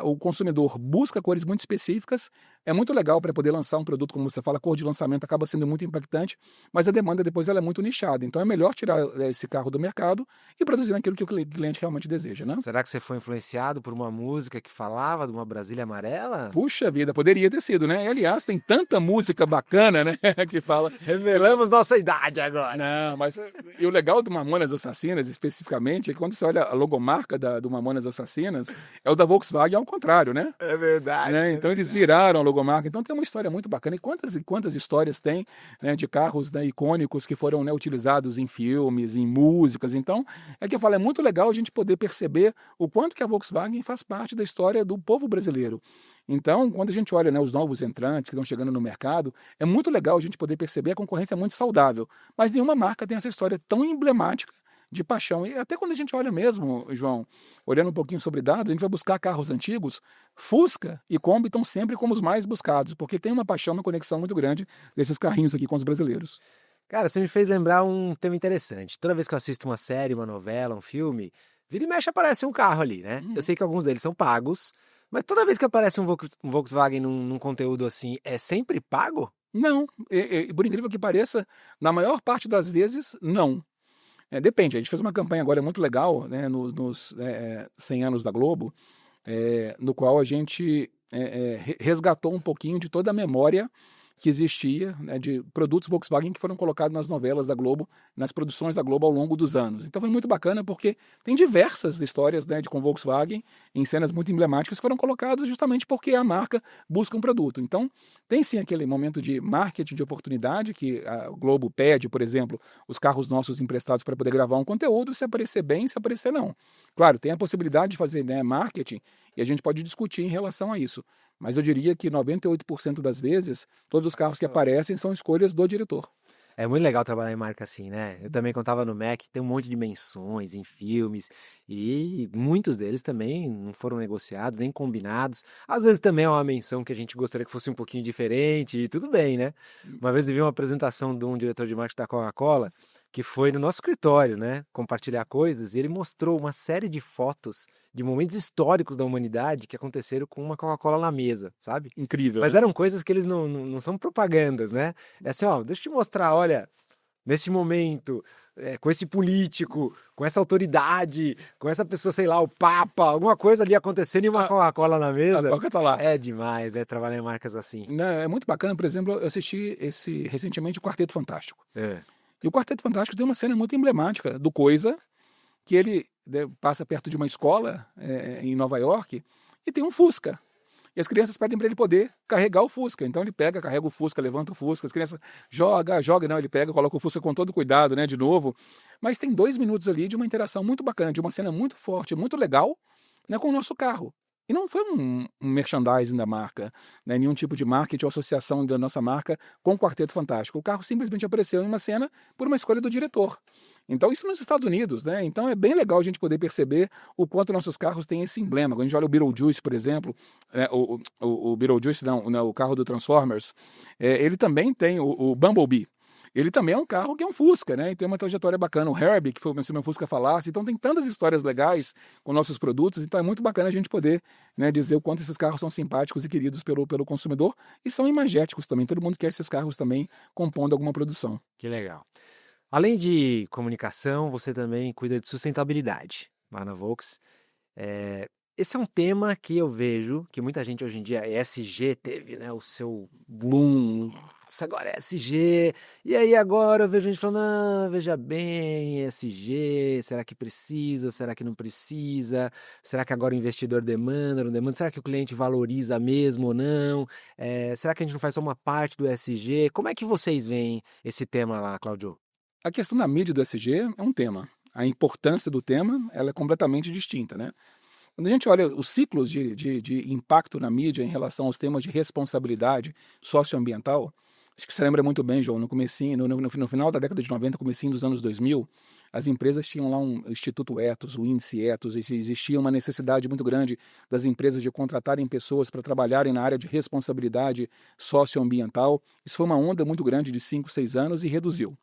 o consumidor busca cores muito específicas. É muito legal para poder lançar um produto, como você fala, a cor de lançamento acaba sendo muito impactante, mas a demanda depois ela é muito nichada. Então, é melhor tirar esse carro do mercado e produzir aquilo que o cliente realmente deseja, né? Será que você foi influenciado por uma música que falava de uma Brasília amarela? Puxa vida, poderia ter sido, né? E, aliás, tem tanta música bacana, né? Que fala. Revelamos nossa idade agora. Não, mas e o legal do Mamonas Assassinas, especificamente, é que quando você olha a logomarca do Mamonas Assassinas, é o da Volkswagen ao contrário, né? É verdade. Né? Então eles viraram a logomarca. Então tem uma história muito bacana. E quantas histórias tem, né, de carros, né, icônicos que foram, né, utilizados em filmes, em músicas. Então, é que eu falo, é muito legal a gente poder perceber o quanto que a Volkswagen faz parte da história do povo brasileiro. Então, quando a gente olha, né, os novos entrantes que estão chegando no mercado, é muito legal a gente poder perceber a concorrência é muito saudável. Mas nenhuma marca tem essa história tão emblemática de paixão. E até quando a gente olha mesmo, João, olhando um pouquinho sobre dados, a gente vai buscar carros antigos, Fusca e Kombi estão sempre como os mais buscados, porque tem uma paixão, uma conexão muito grande desses carrinhos aqui com os brasileiros. Cara, você me fez lembrar um tema interessante. Toda vez que eu assisto uma série, uma novela, um filme, vira e mexe aparece um carro ali, né? Eu sei que alguns deles são pagos, mas toda vez que aparece um Volkswagen num conteúdo assim, é sempre pago? Não, por incrível que pareça, na maior parte das vezes, não. Depende, a gente fez uma campanha agora muito legal, né, nos 100 anos da Globo, no qual a gente resgatou um pouquinho de toda a memória que existia, né, de produtos Volkswagen que foram colocados nas novelas da Globo, nas produções da Globo ao longo dos anos. Então foi muito bacana porque tem diversas histórias, né, com Volkswagen em cenas muito emblemáticas que foram colocadas justamente porque a marca busca um produto. Então tem sim aquele momento de marketing de oportunidade que a Globo pede, por exemplo, os carros nossos emprestados para poder gravar um conteúdo, se aparecer bem, se aparecer não. Claro, tem a possibilidade de fazer, né, marketing e a gente pode discutir em relação a isso. Mas eu diria que 98% das vezes, todos os carros que aparecem são escolhas do diretor. É muito legal trabalhar em marca assim, né? Eu também, quando estava no Mac, tem um monte de menções em filmes e muitos deles também não foram negociados, nem combinados. Às vezes também é uma menção que a gente gostaria que fosse um pouquinho diferente e tudo bem, né? Uma vez eu vi uma apresentação de um diretor de marketing da Coca-Cola que foi no nosso escritório, né, compartilhar coisas, e ele mostrou uma série de fotos de momentos históricos da humanidade que aconteceram com uma Coca-Cola na mesa, sabe? Incrível. Mas né? eram coisas que eles não são propagandas, né? É assim, ó, deixa eu te mostrar, olha, nesse momento, com esse político, com essa autoridade, com essa pessoa, sei lá, o Papa, alguma coisa ali acontecendo e uma Coca-Cola na mesa. A Coca tá lá. É demais, né, trabalhar em marcas assim. Não, é muito bacana, por exemplo, eu assisti recentemente o Quarteto Fantástico. E o Quarteto Fantástico tem uma cena muito emblemática do Coisa, que ele passa perto de uma escola em Nova York e tem um Fusca. E as crianças pedem para ele poder carregar o Fusca. Então ele pega, carrega o Fusca, levanta o Fusca, as crianças joga, não, ele pega, coloca o Fusca com todo cuidado, né, de novo. Mas tem 2 minutos ali de uma interação muito bacana, de uma cena muito forte, muito legal, né, com o nosso carro. E não foi um merchandising da marca, né? Nenhum tipo de marketing ou associação da nossa marca com o Quarteto Fantástico. O carro simplesmente apareceu em uma cena por uma escolha do diretor. Então, isso nos Estados Unidos, né? Então, é bem legal a gente poder perceber o quanto nossos carros têm esse emblema. Quando a gente olha o Beetlejuice, por exemplo, né? O Beetlejuice, não, o carro do Transformers, ele também tem o Bumblebee. Ele também é um carro que é um Fusca, né? E tem uma trajetória bacana. O Herbie, que foi o meu Fusca falasse. Então tem tantas histórias legais com nossos produtos. Então é muito bacana a gente poder, né, dizer o quanto esses carros são simpáticos e queridos pelo consumidor. E são imagéticos também. Todo mundo quer esses carros também compondo alguma produção. Que legal. Além de comunicação, você também cuida de sustentabilidade lá na Volks. Esse é um tema que eu vejo que muita gente hoje em dia, ESG teve, né, o seu boom. Nossa, agora é ESG. E aí agora eu vejo gente falando, veja bem, ESG, será que precisa, será que não precisa? Será que agora o investidor demanda, não demanda? Será que o cliente valoriza mesmo ou não? Será que a gente não faz só uma parte do ESG? Como é que vocês veem esse tema lá, Cláudio? A questão da mídia do ESG é um tema. A importância do tema ela é completamente distinta, né? Quando a gente olha os ciclos de impacto na mídia em relação aos temas de responsabilidade socioambiental, acho que você lembra muito bem, João, no final da década de 90, comecinho dos anos 2000, as empresas tinham lá um Instituto Ethos, o Índice Ethos, e existia uma necessidade muito grande das empresas de contratarem pessoas para trabalharem na área de responsabilidade socioambiental. Isso foi uma onda muito grande de 5, 6 anos e reduziu.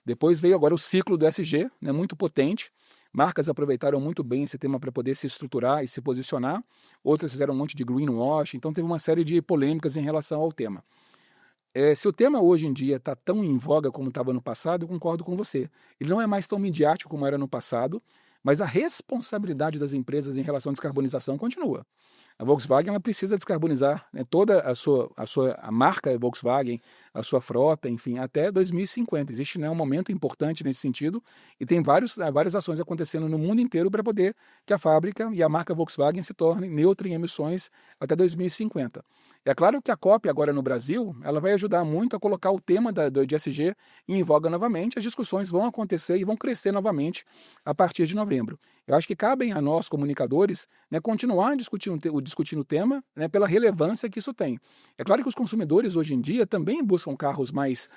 Depois veio agora o ciclo do ESG, né, muito potente. Marcas aproveitaram muito bem esse tema para poder se estruturar e se posicionar. Outras fizeram um monte de greenwash. Então teve uma série de polêmicas em relação ao tema. Se o tema hoje em dia está tão em voga como estava no passado, eu concordo com você. Ele não é mais tão midiático como era no passado, mas a responsabilidade das empresas em relação à descarbonização continua. A Volkswagen ela precisa descarbonizar, né, toda a marca Volkswagen, a sua frota, enfim, até 2050. Existe, né, um momento importante nesse sentido e tem várias ações acontecendo no mundo inteiro para poder que a fábrica e a marca Volkswagen se tornem neutra em emissões até 2050. É claro que a COP agora no Brasil, ela vai ajudar muito a colocar o tema do ESG em voga novamente. As discussões vão acontecer e vão crescer novamente a partir de novembro. Eu acho que cabem a nós, comunicadores, né, continuar discutindo o tema, né, pela relevância que isso tem. É claro que os consumidores hoje em dia também buscam carros mais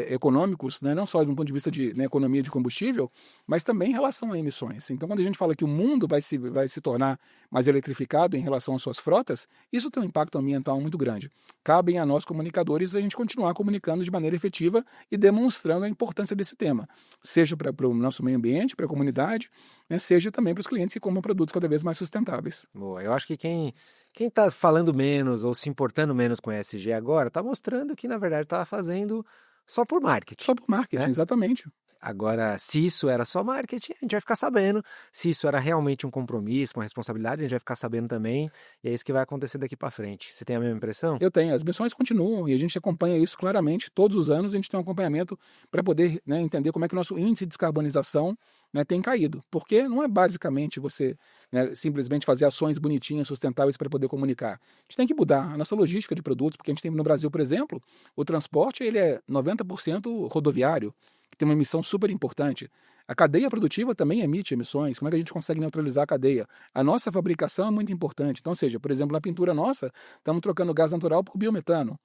econômicos, né, não só do ponto de vista de, né, economia de combustível, mas também em relação a emissões. Então, quando a gente fala que o mundo vai se tornar mais eletrificado em relação às suas frotas, isso tem um impacto ambiental muito grande. Cabem a nós, comunicadores, a gente continuar comunicando de maneira efetiva e demonstrando a importância desse tema, seja para o nosso meio ambiente, para a comunidade, né, seja também para os clientes que compram produtos cada vez mais sustentáveis. Boa, eu acho que quem está falando menos ou se importando menos com ESG agora está mostrando que, na verdade, estava fazendo só por marketing. Só por marketing, né? Exatamente. Agora, se isso era só marketing, a gente vai ficar sabendo. Se isso era realmente um compromisso, uma responsabilidade, a gente vai ficar sabendo também. E é isso que vai acontecer daqui para frente. Você tem a mesma impressão? Eu tenho. As missões continuam e a gente acompanha isso claramente. Todos os anos a gente tem um acompanhamento para poder, né, entender como é que o nosso índice de descarbonização, né, tem caído. Porque não é basicamente você, né, simplesmente fazer ações bonitinhas, sustentáveis para poder comunicar. A gente tem que mudar a nossa logística de produtos, porque a gente tem no Brasil, por exemplo, o transporte ele é 90% rodoviário, que tem uma emissão super importante. A cadeia produtiva também emite emissões. Como é que a gente consegue neutralizar a cadeia? A nossa fabricação é muito importante. Então, ou seja, por exemplo, na pintura nossa, estamos trocando gás natural por biometano.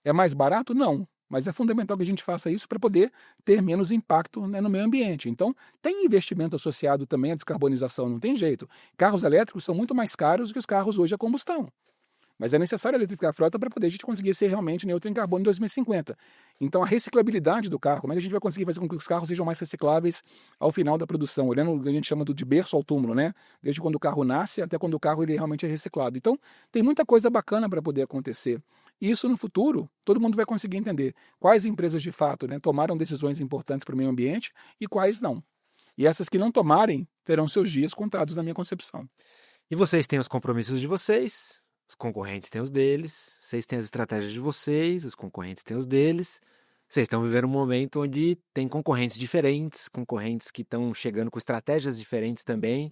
É mais barato? Não. Mas é fundamental que a gente faça isso para poder ter menos impacto, né, no meio ambiente. Então, tem investimento associado também à descarbonização, não tem jeito. Carros elétricos são muito mais caros do que os carros hoje a combustão. Mas é necessário eletrificar a frota para poder a gente conseguir ser realmente neutro em carbono em 2050. Então, a reciclabilidade do carro, como é que a gente vai conseguir fazer com que os carros sejam mais recicláveis ao final da produção? Olhando o que a gente chama de berço ao túmulo, né? Desde quando o carro nasce até quando o carro ele realmente é reciclado. Então, tem muita coisa bacana para poder acontecer. E isso, no futuro, todo mundo vai conseguir entender quais empresas, de fato, né, tomaram decisões importantes para o meio ambiente e quais não. E essas que não tomarem terão seus dias contados, na minha concepção. E vocês têm os compromissos de vocês, os concorrentes têm os deles, vocês têm as estratégias de vocês, os concorrentes têm os deles. Vocês estão vivendo um momento onde tem concorrentes diferentes, concorrentes que estão chegando com estratégias diferentes também.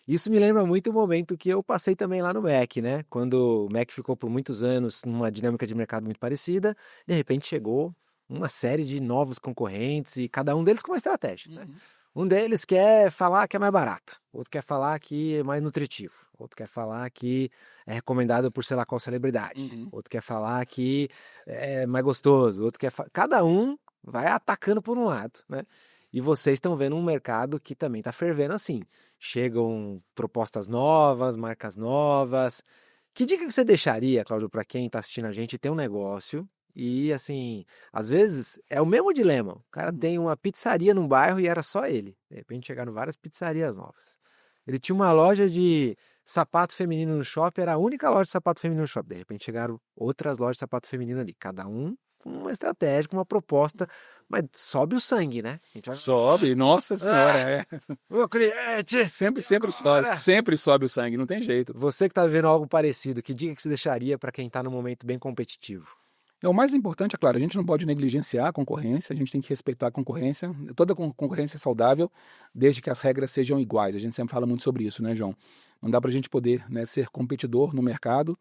Isso me lembra muito o momento que eu passei também lá no Mac, né? Quando o Mac ficou por muitos anos numa dinâmica de mercado muito parecida, de repente chegou uma série de novos concorrentes e cada um deles com uma estratégia, né? Um deles quer falar que é mais barato, outro quer falar que é mais nutritivo, outro quer falar que é recomendado por sei lá qual celebridade, Uhum. outro quer falar que é mais gostoso, outro quer cada um vai atacando por um lado, né? E vocês estão vendo um mercado que também está fervendo assim. Chegam propostas novas, marcas novas. Que dica que você deixaria, Cláudio, para quem está assistindo a gente e tem um negócio e, assim, às vezes é o mesmo dilema. O cara tem uma pizzaria num bairro e era só ele. De repente chegaram várias pizzarias novas. Ele tinha uma loja de sapato feminino no shopping, era a única loja de sapato feminino no shopping. De repente chegaram outras lojas de sapato feminino ali. Cada um com uma estratégia, com uma proposta, mas sobe o sangue, né? A gente vai... Sobe, nossa senhora, é. Meu cliente! Sempre Agora! sempre sobe o sangue, não tem jeito. Você que está vendo algo parecido, que dica que você deixaria para quem está num momento bem competitivo? O mais importante, é claro, a gente não pode negligenciar a concorrência, a gente tem que respeitar a concorrência. Toda concorrência é saudável, desde que as regras sejam iguais. A gente sempre fala muito sobre isso, né, João? Não dá para a gente poder, né, ser competidor no mercado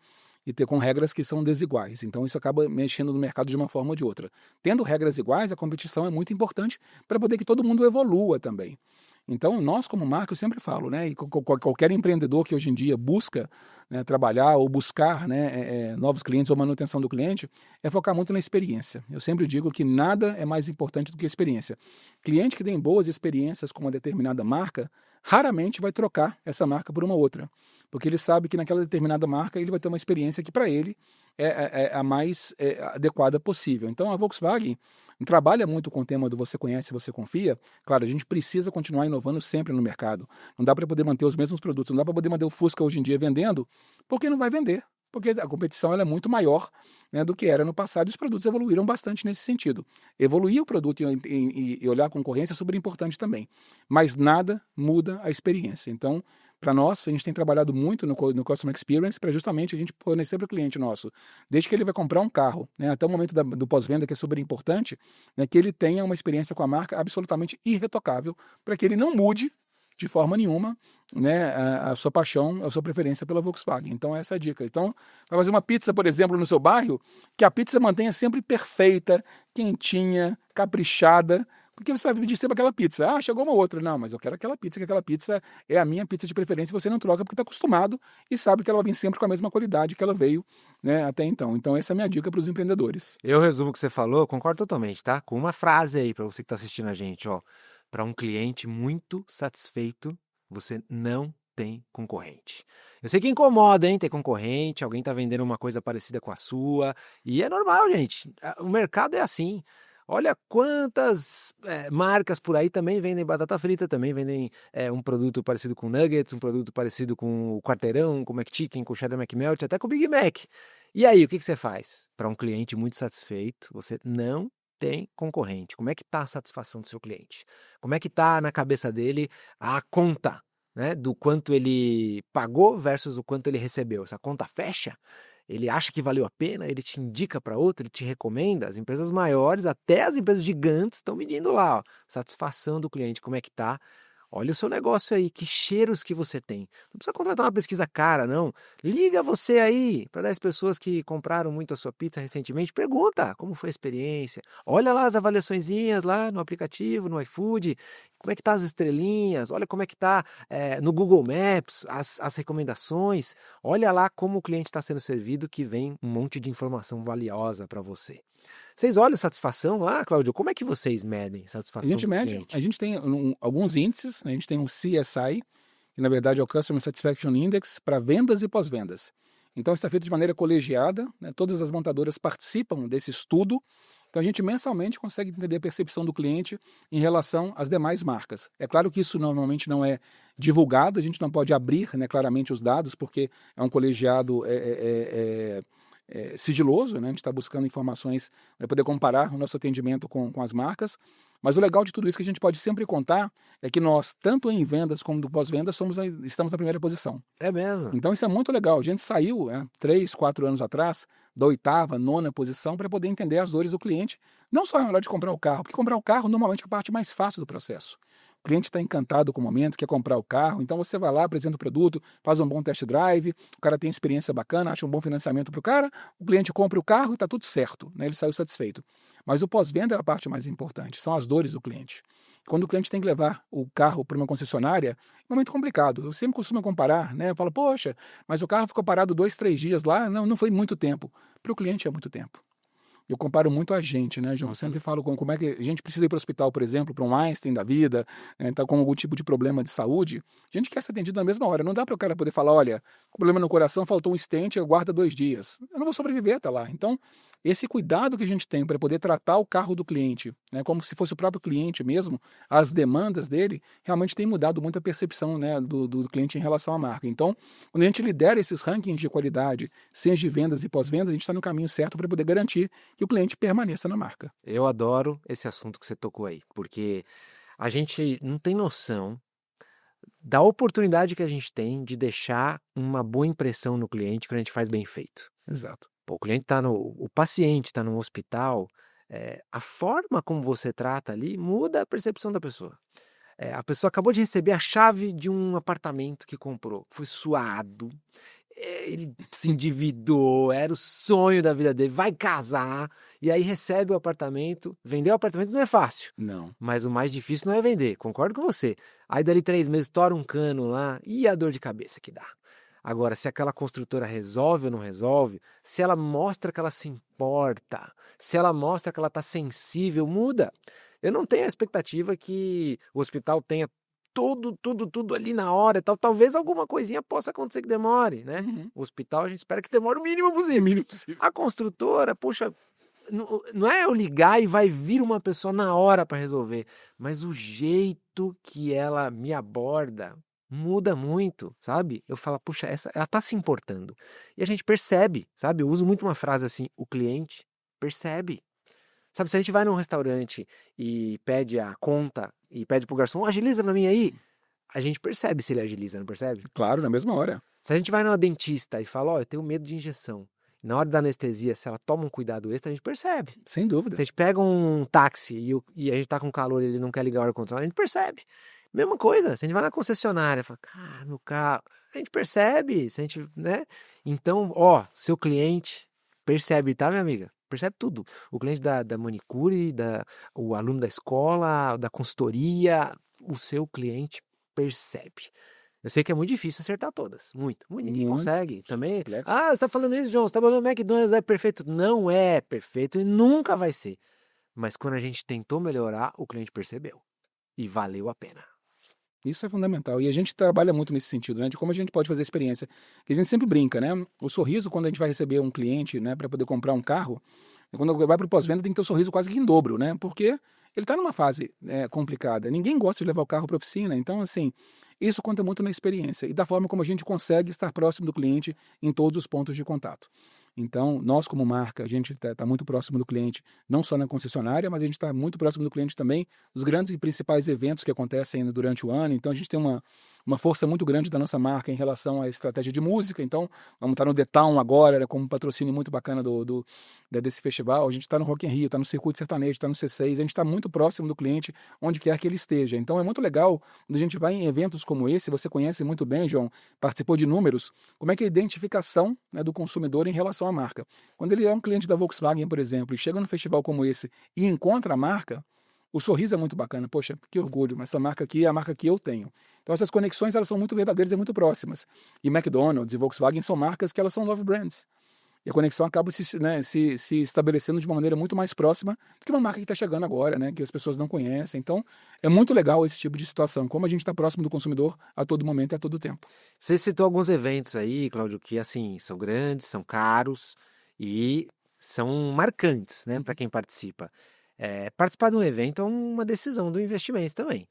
e ter com regras que são desiguais. Então isso acaba mexendo no mercado de uma forma ou de outra. Tendo regras iguais, a competição é muito importante para poder que todo mundo evolua também. Então, nós como marca, eu sempre falo, né, e qualquer empreendedor que hoje em dia busca, né, trabalhar ou buscar, né, novos clientes ou manutenção do cliente, é focar muito na experiência. Eu sempre digo que nada é mais importante do que a experiência. Cliente que tem boas experiências com uma determinada marca, raramente vai trocar essa marca por uma outra, porque ele sabe que naquela determinada marca ele vai ter uma experiência que para ele é a mais adequada possível. Então, a Volkswagen trabalha muito com o tema do você conhece, você confia. Claro, a gente precisa continuar inovando sempre no mercado. Não dá para poder manter os mesmos produtos, não dá para poder manter o Fusca hoje em dia vendendo, porque não vai vender. Porque a competição ela é muito maior, né, do que era no passado e os produtos evoluíram bastante nesse sentido. Evoluir o produto e olhar a concorrência é super importante também, mas nada muda a experiência. Então, para nós, a gente tem trabalhado muito no Customer Experience para justamente a gente fornecer para o cliente nosso, desde que ele vai comprar um carro, né, até o momento do pós-venda, que é super importante, né, que ele tenha uma experiência com a marca absolutamente irretocável, para que ele não mude de forma nenhuma, né, a sua paixão, a sua preferência pela Volkswagen. Então essa é a dica. Então, vai fazer uma pizza, por exemplo, no seu bairro, que a pizza mantenha sempre perfeita, quentinha, caprichada, porque você vai pedir sempre aquela pizza. Ah, chegou uma outra. Não, mas eu quero aquela pizza, que aquela pizza é a minha pizza de preferência, e você não troca porque está acostumado e sabe que ela vem sempre com a mesma qualidade que ela veio, né, até então. Então essa é a minha dica para os empreendedores. Eu resumo o que você falou, eu concordo totalmente, tá? Com uma frase aí para você que está assistindo a gente, ó. Para um cliente muito satisfeito, você não tem concorrente. Eu sei que incomoda, hein, ter concorrente, alguém tá vendendo uma coisa parecida com a sua, e é normal, gente. O mercado é assim. Olha quantas marcas por aí também vendem batata frita, também vendem um produto parecido com nuggets, um produto parecido com o quarteirão, com o McChicken, com o Cheddar McMelt, até com o Big Mac. E aí, o que você faz? Para um cliente muito satisfeito, você não tem concorrente. Como é que está a satisfação do seu cliente? Como é que está na cabeça dele a conta, né, do quanto ele pagou versus o quanto ele recebeu? Essa conta fecha? Ele acha que valeu a pena? Ele te indica para outro? Ele te recomenda? As empresas maiores, até as empresas gigantes estão medindo lá, ó, satisfação do cliente, como é que está? Olha o seu negócio aí, que cheiros que você tem. Não precisa contratar uma pesquisa cara, não. Liga você aí para 10 pessoas que compraram muito a sua pizza recentemente. Pergunta como foi a experiência. Olha lá as avaliaçõezinhas lá no aplicativo, no iFood. Como é que tá as estrelinhas? Olha como é que tá no Google Maps, as recomendações. Olha lá como o cliente está sendo servido, que vem um monte de informação valiosa para você. Vocês olham satisfação lá, Cláudio? Como é que vocês medem satisfação A gente do mede, cliente? a gente tem alguns índices, né? A gente tem um CSI, que na verdade é o Customer Satisfaction Index, para vendas e pós-vendas. Então está feito de maneira colegiada, né? Todas as montadoras participam desse estudo, então a gente mensalmente consegue entender a percepção do cliente em relação às demais marcas. É claro que isso normalmente não é divulgado, a gente não pode abrir, né, claramente os dados, porque é um colegiado sigiloso, né? A gente está buscando informações para poder comparar o nosso atendimento com as marcas, mas o legal de tudo isso que a gente pode sempre contar é que nós, tanto em vendas como no pós-vendas, estamos na primeira posição. É mesmo? Então isso é muito legal. A gente saiu 3, 4 anos atrás da 8ª, 9ª posição para poder entender as dores do cliente, não só na hora de comprar o carro, porque comprar o carro normalmente é a parte mais fácil do processo. cliente está encantado com o momento, quer comprar o carro, então você vai lá, apresenta o produto, faz um bom test drive, o cara tem experiência bacana, acha um bom financiamento para o cara, o cliente compra o carro e está tudo certo, né? Ele saiu satisfeito. Mas o pós-venda é a parte mais importante, são as dores do cliente. Quando o cliente tem que levar o carro para uma concessionária, é um momento complicado. Eu sempre costumo comparar, né? Eu falo, poxa, mas o carro ficou parado 2, 3 dias lá, não foi muito tempo. Para o cliente é muito tempo. Eu comparo muito a gente, né, João? Eu sempre falo como é que a gente precisa ir para o hospital, por exemplo, para um Einstein da vida, né, tá com algum tipo de problema de saúde. A gente quer ser atendido na mesma hora. Não dá para o cara poder falar, olha, com problema no coração, faltou um stent, aguarda 2 dias. Eu não vou sobreviver até lá. Então, esse cuidado que a gente tem para poder tratar o carro do cliente, né, como se fosse o próprio cliente mesmo, as demandas dele, realmente tem mudado muito a percepção, né, do cliente em relação à marca. Então, quando a gente lidera esses rankings de qualidade, seja de vendas e pós-vendas, a gente está no caminho certo para poder garantir que o cliente permaneça na marca. Eu adoro esse assunto que você tocou aí, porque a gente não tem noção da oportunidade que a gente tem de deixar uma boa impressão no cliente quando a gente faz bem feito. Exato. Pô, o paciente está no hospital, a forma como você trata ali muda a percepção da pessoa. A pessoa acabou de receber a chave de um apartamento que comprou, foi suado, ele se endividou, era o sonho da vida dele, vai casar, e aí recebe o apartamento. Vender o apartamento não é fácil, Não. mas o mais difícil não é vender, concordo com você. Aí dali 3 meses tora um cano lá, e a dor de cabeça que dá. Agora, se aquela construtora resolve ou não resolve, se ela mostra que ela se importa, se ela mostra que ela está sensível, muda. Eu não tenho a expectativa que o hospital tenha tudo ali na hora e tal. Talvez alguma coisinha possa acontecer que demore, né? Uhum. O hospital a gente espera que demore o mínimo possível. O mínimo possível. A construtora, puxa, não é eu ligar e vai vir uma pessoa na hora para resolver, mas o jeito que ela me aborda muda muito, sabe? Eu falo, puxa, ela tá se importando. E a gente percebe, sabe? Eu uso muito uma frase assim, o cliente percebe. Sabe, se a gente vai num restaurante e pede a conta e pede pro garçom, agiliza pra mim aí, a gente percebe se ele agiliza, não percebe? Claro, na mesma hora. Se a gente vai numa dentista e fala, ó, eu tenho medo de injeção, na hora da anestesia, se ela toma um cuidado extra, a gente percebe. Sem dúvida. Se a gente pega um táxi e a gente tá com calor e ele não quer ligar o ar-condicionado, a gente percebe. Mesma coisa, se a gente vai na concessionária e fala, cara, meu carro, a gente percebe, se a gente, né? Então, ó, seu cliente percebe, tá, minha amiga? Percebe tudo. O cliente da manicure, o aluno da escola, da consultoria, o seu cliente percebe. Eu sei que é muito difícil acertar todas. Muito. Ninguém Muito consegue. Também. complexo. Ah, você tá falando isso, João? Você tá falando McDonald's é perfeito. Não é perfeito e nunca vai ser. Mas quando a gente tentou melhorar, o cliente percebeu. E valeu a pena. Isso é fundamental. E a gente trabalha muito nesse sentido, né? De como a gente pode fazer a experiência. Que a gente sempre brinca, né? O sorriso, quando a gente vai receber um cliente, né, para poder comprar um carro, quando vai para o pós-venda, tem que ter um sorriso quase que em dobro, né? Porque ele está numa fase complicada. Ninguém gosta de levar o carro para a oficina. Então, assim, isso conta muito na experiência e da forma como a gente consegue estar próximo do cliente em todos os pontos de contato. Então, nós como marca, a gente está muito próximo do cliente, não só na concessionária, mas a gente está muito próximo do cliente também nos grandes e principais eventos que acontecem durante o ano. Então, a gente tem uma força muito grande da nossa marca em relação à estratégia de música. Então, vamos estar no The Town agora, como um patrocínio muito bacana desse festival. A gente está no Rock in Rio, está no Circuito Sertanejo, está no C6. A gente está muito próximo do cliente, onde quer que ele esteja. Então, é muito legal quando a gente vai em eventos como esse. Você conhece muito bem, João, participou de números. Como é que é a identificação, né, do consumidor em relação à marca? Quando ele é um cliente da Volkswagen, por exemplo, e chega num festival como esse e encontra a marca, o sorriso é muito bacana. Poxa, que orgulho, mas essa marca aqui é a marca que eu tenho. Então essas conexões, elas são muito verdadeiras e muito próximas. E McDonald's e Volkswagen são marcas que elas são love brands. E a conexão acaba se estabelecendo de uma maneira muito mais próxima do que uma marca que está chegando agora, né, que as pessoas não conhecem. Então, é muito legal esse tipo de situação, como a gente está próximo do consumidor a todo momento e a todo tempo. Você citou alguns eventos aí, Cláudio, que assim, são grandes, são caros e são marcantes, né, para quem participa. Participar de um evento é uma decisão do investimento também.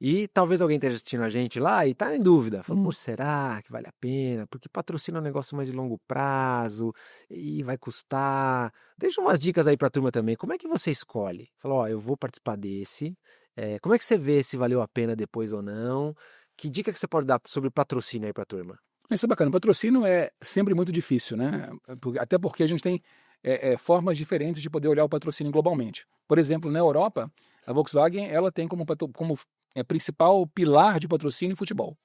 E talvez alguém esteja assistindo a gente lá e está em dúvida. Fala, pô, será que vale a pena? Porque patrocina é um negócio mais de longo prazo e vai custar. Deixa umas dicas aí para a turma também. Como é que você escolhe? Fala, ó, eu vou participar desse. Como é que você vê se valeu a pena depois ou não? Que dica que você pode dar sobre patrocínio aí para a turma? Isso é bacana. O patrocínio é sempre muito difícil, né? Até porque a gente tem formas diferentes de poder olhar o patrocínio globalmente. Por exemplo, na Europa, a Volkswagen ela tem como principal pilar de patrocínio em futebol.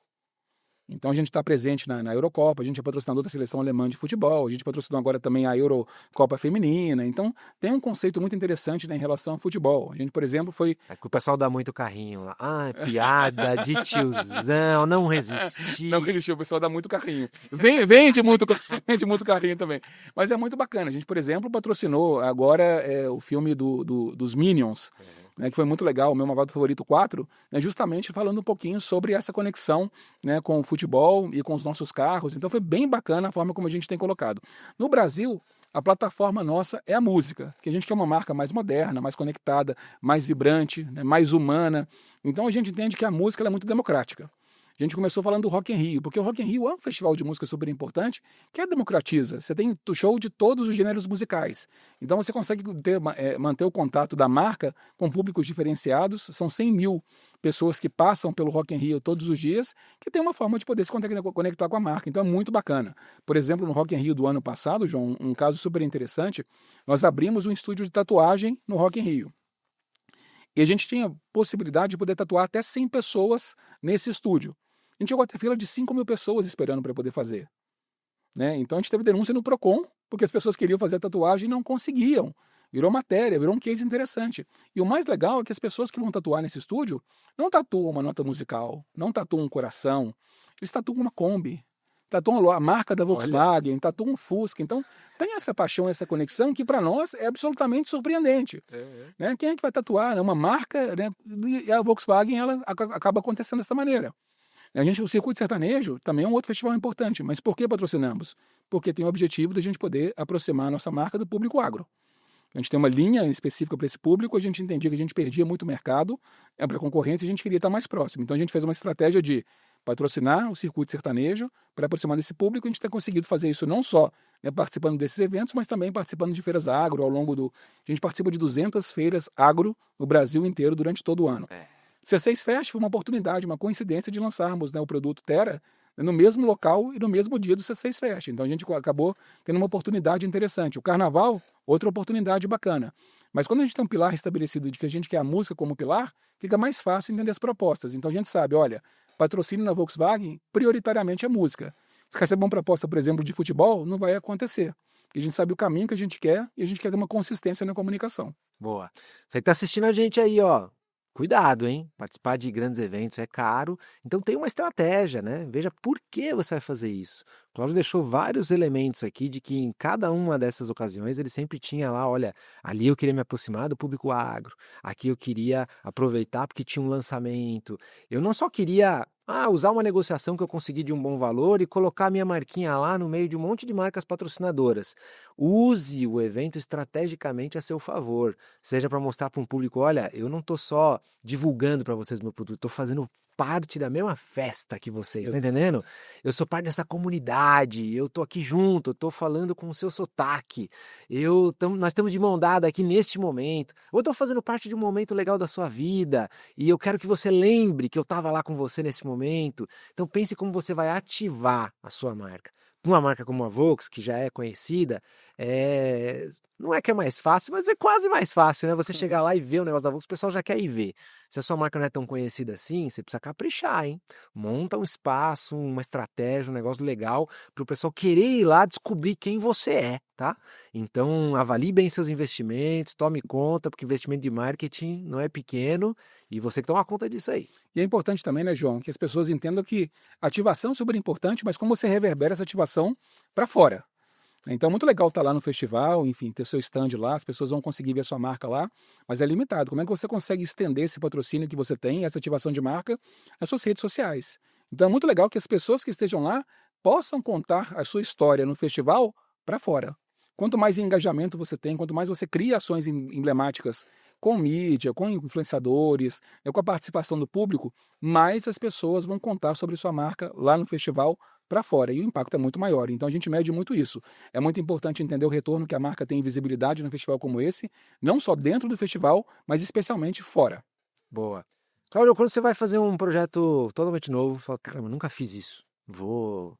Então a gente está presente na Eurocopa, a gente é patrocinador da seleção alemã de futebol, a gente patrocinou agora também a Eurocopa Feminina. Então tem um conceito muito interessante, né, em relação ao futebol. A gente, por exemplo, foi... É que o pessoal dá muito carrinho lá. Ah, piada de tiozão, não Não resisti. resistiu, o pessoal dá muito carrinho. Vende muito, vende muito carrinho também. Mas é muito bacana. A gente, por exemplo, patrocinou agora o filme dos Minions, né, que foi muito legal, o meu Malvado Favorito 4, né, justamente falando um pouquinho sobre essa conexão, né, com o futebol e com os nossos carros. Então foi bem bacana a forma como a gente tem colocado. No Brasil, a plataforma nossa é a música, que a gente quer uma marca mais moderna, mais conectada, mais vibrante, né, mais humana. Então a gente entende que a música ela é muito democrática. A gente começou falando do Rock in Rio, porque o Rock in Rio é um festival de música super importante que democratiza. Você tem show de todos os gêneros musicais. Então você consegue manter o contato da marca com públicos diferenciados. São 100 mil pessoas que passam pelo Rock in Rio todos os dias, que tem uma forma de poder se conectar com a marca. Então é muito bacana. Por exemplo, no Rock in Rio do ano passado, João, um caso super interessante, nós abrimos um estúdio de tatuagem no Rock in Rio. E a gente tinha possibilidade de poder tatuar até 100 pessoas nesse estúdio. A gente chegou a ter fila de 5 mil pessoas esperando para poder fazer. Né? Então a gente teve denúncia no Procon, porque as pessoas queriam fazer a tatuagem e não conseguiam. Virou matéria, virou um case interessante. E o mais legal é que as pessoas que vão tatuar nesse estúdio não tatuam uma nota musical, não tatuam um coração, eles tatuam uma Kombi, tatuam a marca da Volkswagen, tatuam um Fusca. Então tem essa paixão, essa conexão que para nós é absolutamente surpreendente. Né? Quem é que vai tatuar, né? Uma marca, né? E a Volkswagen ela acaba acontecendo dessa maneira. O Circuito Sertanejo também é um outro festival importante, mas por que patrocinamos? Porque tem o objetivo de a gente poder aproximar a nossa marca do público agro. A gente tem uma linha específica para esse público, a gente entendia que a gente perdia muito mercado para a concorrência e a gente queria estar mais próximo. Então a gente fez uma estratégia de patrocinar o Circuito Sertanejo para aproximar desse público. A gente tem conseguido fazer isso não só, né, participando desses eventos, mas também participando de feiras agro ao longo do... A gente participa de 200 feiras agro no Brasil inteiro durante todo o ano. C6 Fest foi uma oportunidade, uma coincidência de lançarmos, né, o produto Terra no mesmo local e no mesmo dia do C6 Fest. Então a gente acabou tendo uma oportunidade interessante. O Carnaval, outra oportunidade bacana. Mas quando a gente tem um pilar estabelecido de que a gente quer a música como pilar, fica mais fácil entender as propostas. Então a gente sabe, olha, patrocínio na Volkswagen, prioritariamente é música. Se receber uma proposta, por exemplo, de futebol, não vai acontecer. Porque a gente sabe o caminho que a gente quer e a gente quer ter uma consistência na comunicação. Boa. Você que tá assistindo a gente aí, ó. Cuidado, hein? Participar de grandes eventos é caro, então tem uma estratégia, né? Veja por que você vai fazer isso. O Cláudio deixou vários elementos aqui de que em cada uma dessas ocasiões ele sempre tinha lá, olha, ali eu queria me aproximar do público agro, aqui eu queria aproveitar porque tinha um lançamento. Eu não só queria usar uma negociação que eu consegui de um bom valor e colocar a minha marquinha lá no meio de um monte de marcas patrocinadoras. Use o evento estrategicamente a seu favor, seja para mostrar para um público, olha, eu não estou só divulgando para vocês meu produto, estou fazendo parte da mesma festa que vocês, tá entendendo? Eu sou parte dessa comunidade, eu tô aqui junto, eu tô falando com o seu sotaque, nós estamos de mão dada aqui neste momento, eu tô fazendo parte de um momento legal da sua vida, e eu quero que você lembre que eu estava lá com você nesse momento. Então pense como você vai ativar a sua marca. Uma marca como a Volks, que já é conhecida, não é que é mais fácil, mas é quase mais fácil, né? Você chegar lá e ver o negócio da Volks, o pessoal já quer ir ver. Se a sua marca não é tão conhecida assim, você precisa caprichar, hein? Monta um espaço, uma estratégia, um negócio legal para o pessoal querer ir lá descobrir quem você é, tá? Então, avalie bem seus investimentos, tome conta, porque investimento de marketing não é pequeno e você que toma conta disso aí. E é importante também, né, João, que as pessoas entendam que ativação é super importante, mas como você reverbera essa ativação para fora. Então é muito legal estar lá no festival, enfim, ter seu stand lá, as pessoas vão conseguir ver a sua marca lá, mas é limitado. Como é que você consegue estender esse patrocínio que você tem, essa ativação de marca, nas suas redes sociais? Então é muito legal que as pessoas que estejam lá possam contar a sua história no festival para fora. Quanto mais engajamento você tem, quanto mais você cria ações emblemáticas com mídia, com influenciadores, com a participação do público, mais as pessoas vão contar sobre sua marca lá no festival para fora, e o impacto é muito maior. Então a gente mede muito isso. É muito importante entender o retorno que a marca tem em visibilidade num festival como esse, não só dentro do festival, mas especialmente fora. Boa. Cláudio, quando você vai fazer um projeto totalmente novo, fala, caramba, nunca fiz isso. Vou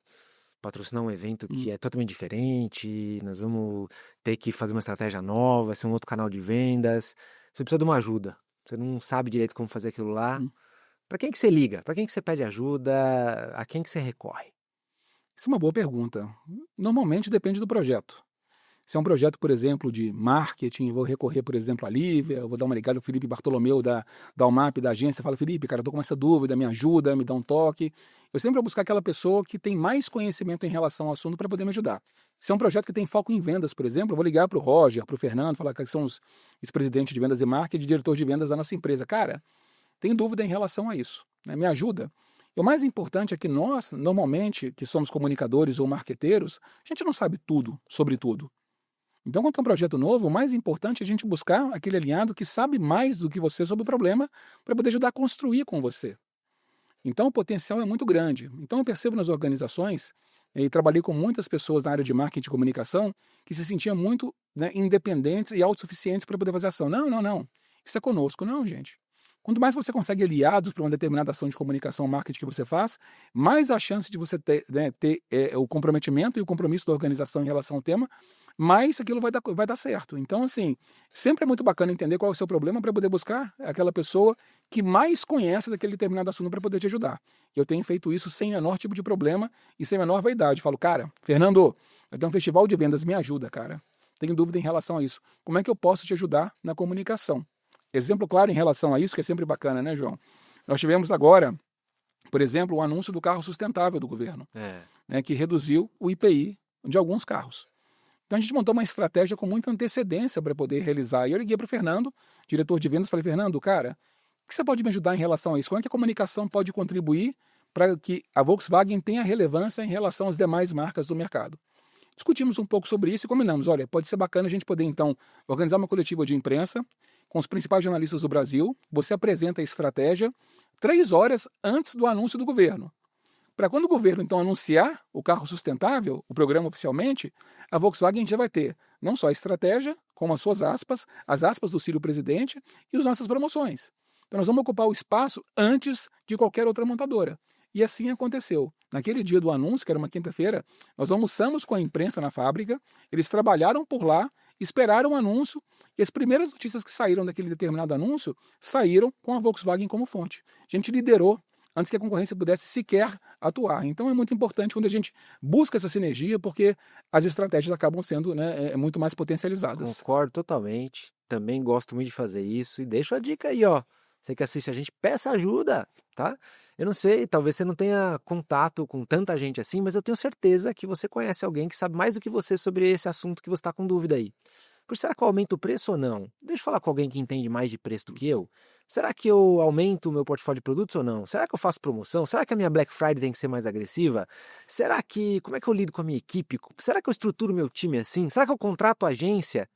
patrocinar um evento que é totalmente diferente, nós vamos ter que fazer uma estratégia nova, vai ser um outro canal de vendas. Você precisa de uma ajuda. Você não sabe direito como fazer aquilo lá. Para quem que você liga? Para quem que você pede ajuda? A quem que você recorre? Isso é uma boa pergunta. Normalmente depende do projeto. Se é um projeto, por exemplo, de marketing, vou recorrer, por exemplo, à Lívia, vou dar uma ligada ao Felipe Bartolomeu da UMAP, da agência, falo, Felipe, cara, eu tô com essa dúvida, me ajuda, me dá um toque. Eu sempre vou buscar aquela pessoa que tem mais conhecimento em relação ao assunto para poder me ajudar. Se é um projeto que tem foco em vendas, por exemplo, eu vou ligar para o Roger, para o Fernando, falar que são os ex-presidentes de vendas e marketing, diretor de vendas da nossa empresa. Cara, tenho dúvida em relação a isso, né? Me ajuda. E o mais importante é que nós, normalmente, que somos comunicadores ou marqueteiros, a gente não sabe tudo sobre tudo. Então, quando é um projeto novo, o mais importante é a gente buscar aquele alinhado que sabe mais do que você sobre o problema para poder ajudar a construir com você. Então, o potencial é muito grande. Então, eu percebo nas organizações, e trabalhei com muitas pessoas na área de marketing e comunicação, que se sentiam muito, né, independentes e autossuficientes para poder fazer ação. Não. Isso é conosco. Não, gente. Quanto mais você consegue aliados para uma determinada ação de comunicação ou marketing que você faz, mais a chance de você ter o comprometimento e o compromisso da organização em relação ao tema, mais aquilo vai dar certo. Então, assim, sempre é muito bacana entender qual é o seu problema para poder buscar aquela pessoa que mais conhece daquele determinado assunto para poder te ajudar. Eu tenho feito isso sem menor tipo de problema e sem menor vaidade. Falo, cara, Fernando, eu tenho um festival de vendas, me ajuda, cara. Tenho dúvida em relação a isso. Como é que eu posso te ajudar na comunicação? Exemplo claro em relação a isso, que é sempre bacana, né, João? Nós tivemos agora, por exemplo, o anúncio do carro sustentável do governo, né, que reduziu o IPI de alguns carros. Então a gente montou uma estratégia com muita antecedência para poder realizar. E eu liguei para o Fernando, diretor de vendas, falei, Fernando, cara, o que você pode me ajudar em relação a isso? Como é que a comunicação pode contribuir para que a Volkswagen tenha relevância em relação às demais marcas do mercado? Discutimos um pouco sobre isso e combinamos, olha, pode ser bacana a gente poder, então, organizar uma coletiva de imprensa com os principais jornalistas do Brasil, você apresenta a estratégia 3 horas antes do anúncio do governo. Para quando o governo, então, anunciar o carro sustentável, o programa oficialmente, a Volkswagen já vai ter não só a estratégia, como as suas aspas, as aspas do Ciro Presidente e as nossas promoções. Então nós vamos ocupar o espaço antes de qualquer outra montadora. E assim aconteceu. Naquele dia do anúncio, que era uma quinta-feira, nós almoçamos com a imprensa na fábrica, eles trabalharam por lá, esperaram o anúncio, e as primeiras notícias que saíram daquele determinado anúncio saíram com a Volkswagen como fonte. A gente liderou antes que a concorrência pudesse sequer atuar. Então é muito importante quando a gente busca essa sinergia, porque as estratégias acabam sendo, né, muito mais potencializadas. Concordo totalmente. Também gosto muito de fazer isso. E deixo a dica aí, ó. Você que assiste a gente, peça ajuda, tá? Eu não sei, talvez você não tenha contato com tanta gente assim, mas eu tenho certeza que você conhece alguém que sabe mais do que você sobre esse assunto que você está com dúvida aí. Por será que eu aumento o preço ou não? Deixa eu falar com alguém que entende mais de preço do que eu. Será que eu aumento o meu portfólio de produtos ou não? Será que eu faço promoção? Será que a minha Black Friday tem que ser mais agressiva? Será que... Como é que eu lido com a minha equipe? Será que eu estruturo meu time assim? Será que eu contrato agência?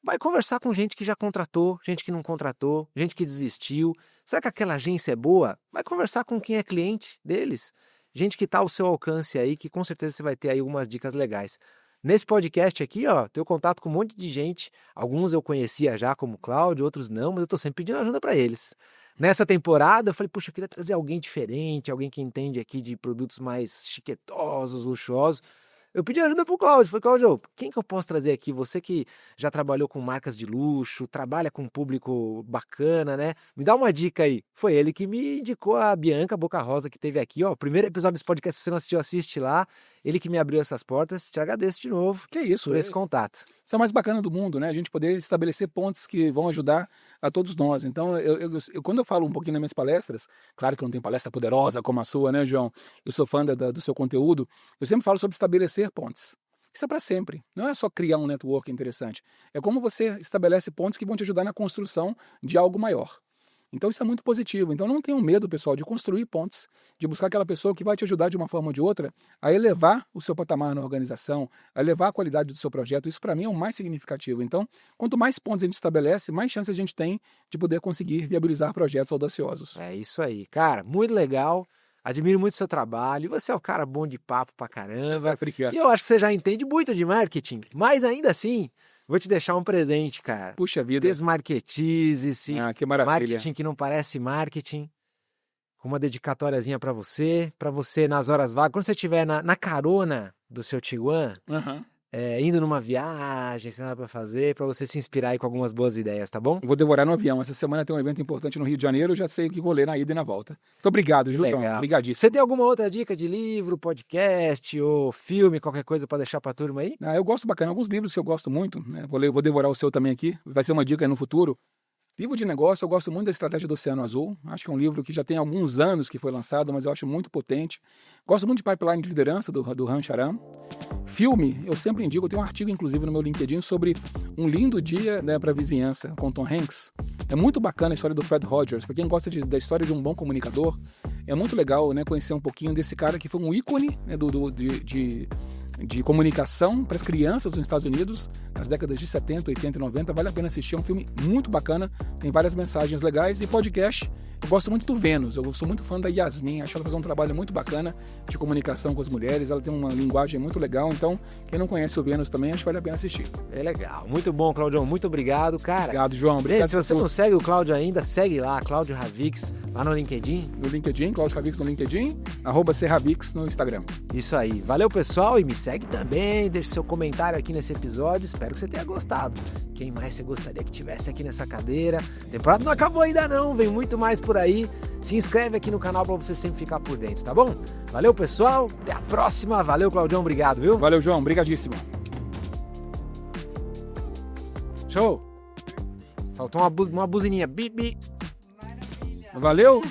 Vai conversar com gente que já contratou, gente que não contratou, gente que desistiu. Será que aquela agência é boa? Vai conversar com quem é cliente deles. Gente que está ao seu alcance aí, que com certeza você vai ter aí algumas dicas legais. Nesse podcast aqui, ó, tenho contato com um monte de gente. Alguns eu conhecia já, como Cláudio, outros não, mas eu tô sempre pedindo ajuda para eles. Nessa temporada, eu falei, puxa, eu queria trazer alguém diferente, alguém que entende aqui de produtos mais chiquetosos, luxuosos. Eu pedi ajuda pro Cláudio. Falei, Cláudio, quem que eu posso trazer aqui? Você que já trabalhou com marcas de luxo, trabalha com um público bacana, né? Me dá uma dica aí. Foi ele que me indicou a Bianca Boca Rosa, que teve aqui, ó. Primeiro episódio desse podcast, se você não assistiu, assiste lá. Ele que me abriu essas portas. Te agradeço de novo. Que isso, por esse contato. Isso é o mais bacana do mundo, né? A gente poder estabelecer pontes que vão ajudar a todos nós. Então, quando eu falo um pouquinho nas minhas palestras, claro que eu não tenho palestra poderosa como a sua, né, João? Eu sou fã do seu conteúdo. Eu sempre falo sobre estabelecer pontes. Isso é para sempre. Não é só criar um network interessante. É como você estabelece pontes que vão te ajudar na construção de algo maior. Então isso é muito positivo. Então não tenham medo, pessoal, de construir pontes, de buscar aquela pessoa que vai te ajudar de uma forma ou de outra a elevar o seu patamar na organização, a elevar a qualidade do seu projeto. Isso para mim é o mais significativo. Então, quanto mais pontes a gente estabelece, mais chance a gente tem de poder conseguir viabilizar projetos audaciosos. É isso aí, cara. Muito legal. Admiro muito o seu trabalho. Você é um cara bom de papo pra caramba. Obrigado. E eu acho que você já entende muito de marketing. Mas ainda assim, vou te deixar um presente, cara. Puxa vida. Desmarketize-se. Ah, que maravilha. Marketing que não parece marketing. Com uma dedicatóriazinha pra você nas horas vagas. Quando você estiver na carona do seu Tiguan, indo numa viagem, sem nada pra fazer, pra você se inspirar aí com algumas boas ideias, tá bom? Vou devorar no avião. Essa semana tem um evento importante no Rio de Janeiro, eu já sei o que vou ler na ida e na volta. Muito obrigado, viu, João? Legal. Obrigadíssimo. Você tem alguma outra dica de livro, podcast ou filme, qualquer coisa pra deixar pra turma aí? Eu gosto bacana, alguns livros que eu gosto muito, né? Vou devorar o seu também aqui, vai ser uma dica aí no futuro. Livro de negócio, eu gosto muito da Estratégia do Oceano Azul. Acho que é um livro que já tem alguns anos que foi lançado, mas eu acho muito potente. Gosto muito de Pipeline de Liderança, do Ram Charan. Filme, eu sempre indico, eu tenho um artigo, inclusive, no meu LinkedIn sobre Um Lindo Dia, né, para a Vizinhança, com Tom Hanks. É muito bacana a história do Fred Rogers. Para quem gosta da história de um bom comunicador, é muito legal, né, conhecer um pouquinho desse cara que foi um ícone, né, de comunicação para as crianças nos Estados Unidos, nas décadas de 70, 80 e 90. Vale a pena assistir, é um filme muito bacana, tem várias mensagens legais. E podcast, eu gosto muito do Vênus, eu sou muito fã da Yasmin, acho ela fazer um trabalho muito bacana de comunicação com as mulheres, ela tem uma linguagem muito legal, então quem não conhece o Vênus também, acho que vale a pena assistir. É legal, muito bom, Claudião, muito obrigado, cara. Obrigado, João. Obrigado. Se você não segue o Cláudio ainda, segue lá, Cláudio Ravix, lá no LinkedIn. No LinkedIn, Cláudio Ravix no LinkedIn, @Serravix no Instagram. Isso aí, valeu pessoal, e me segue também, deixe seu comentário aqui nesse episódio, espero que você tenha gostado. Quem mais você gostaria que tivesse aqui nessa cadeira? A temporada não acabou ainda não, vem muito mais por aí. Se inscreve aqui no canal para você sempre ficar por dentro, tá bom? Valeu pessoal, até a próxima, valeu Claudião, obrigado, viu? Valeu, João, obrigadíssimo. Show! Faltou uma buzininha, bip, bip. Valeu?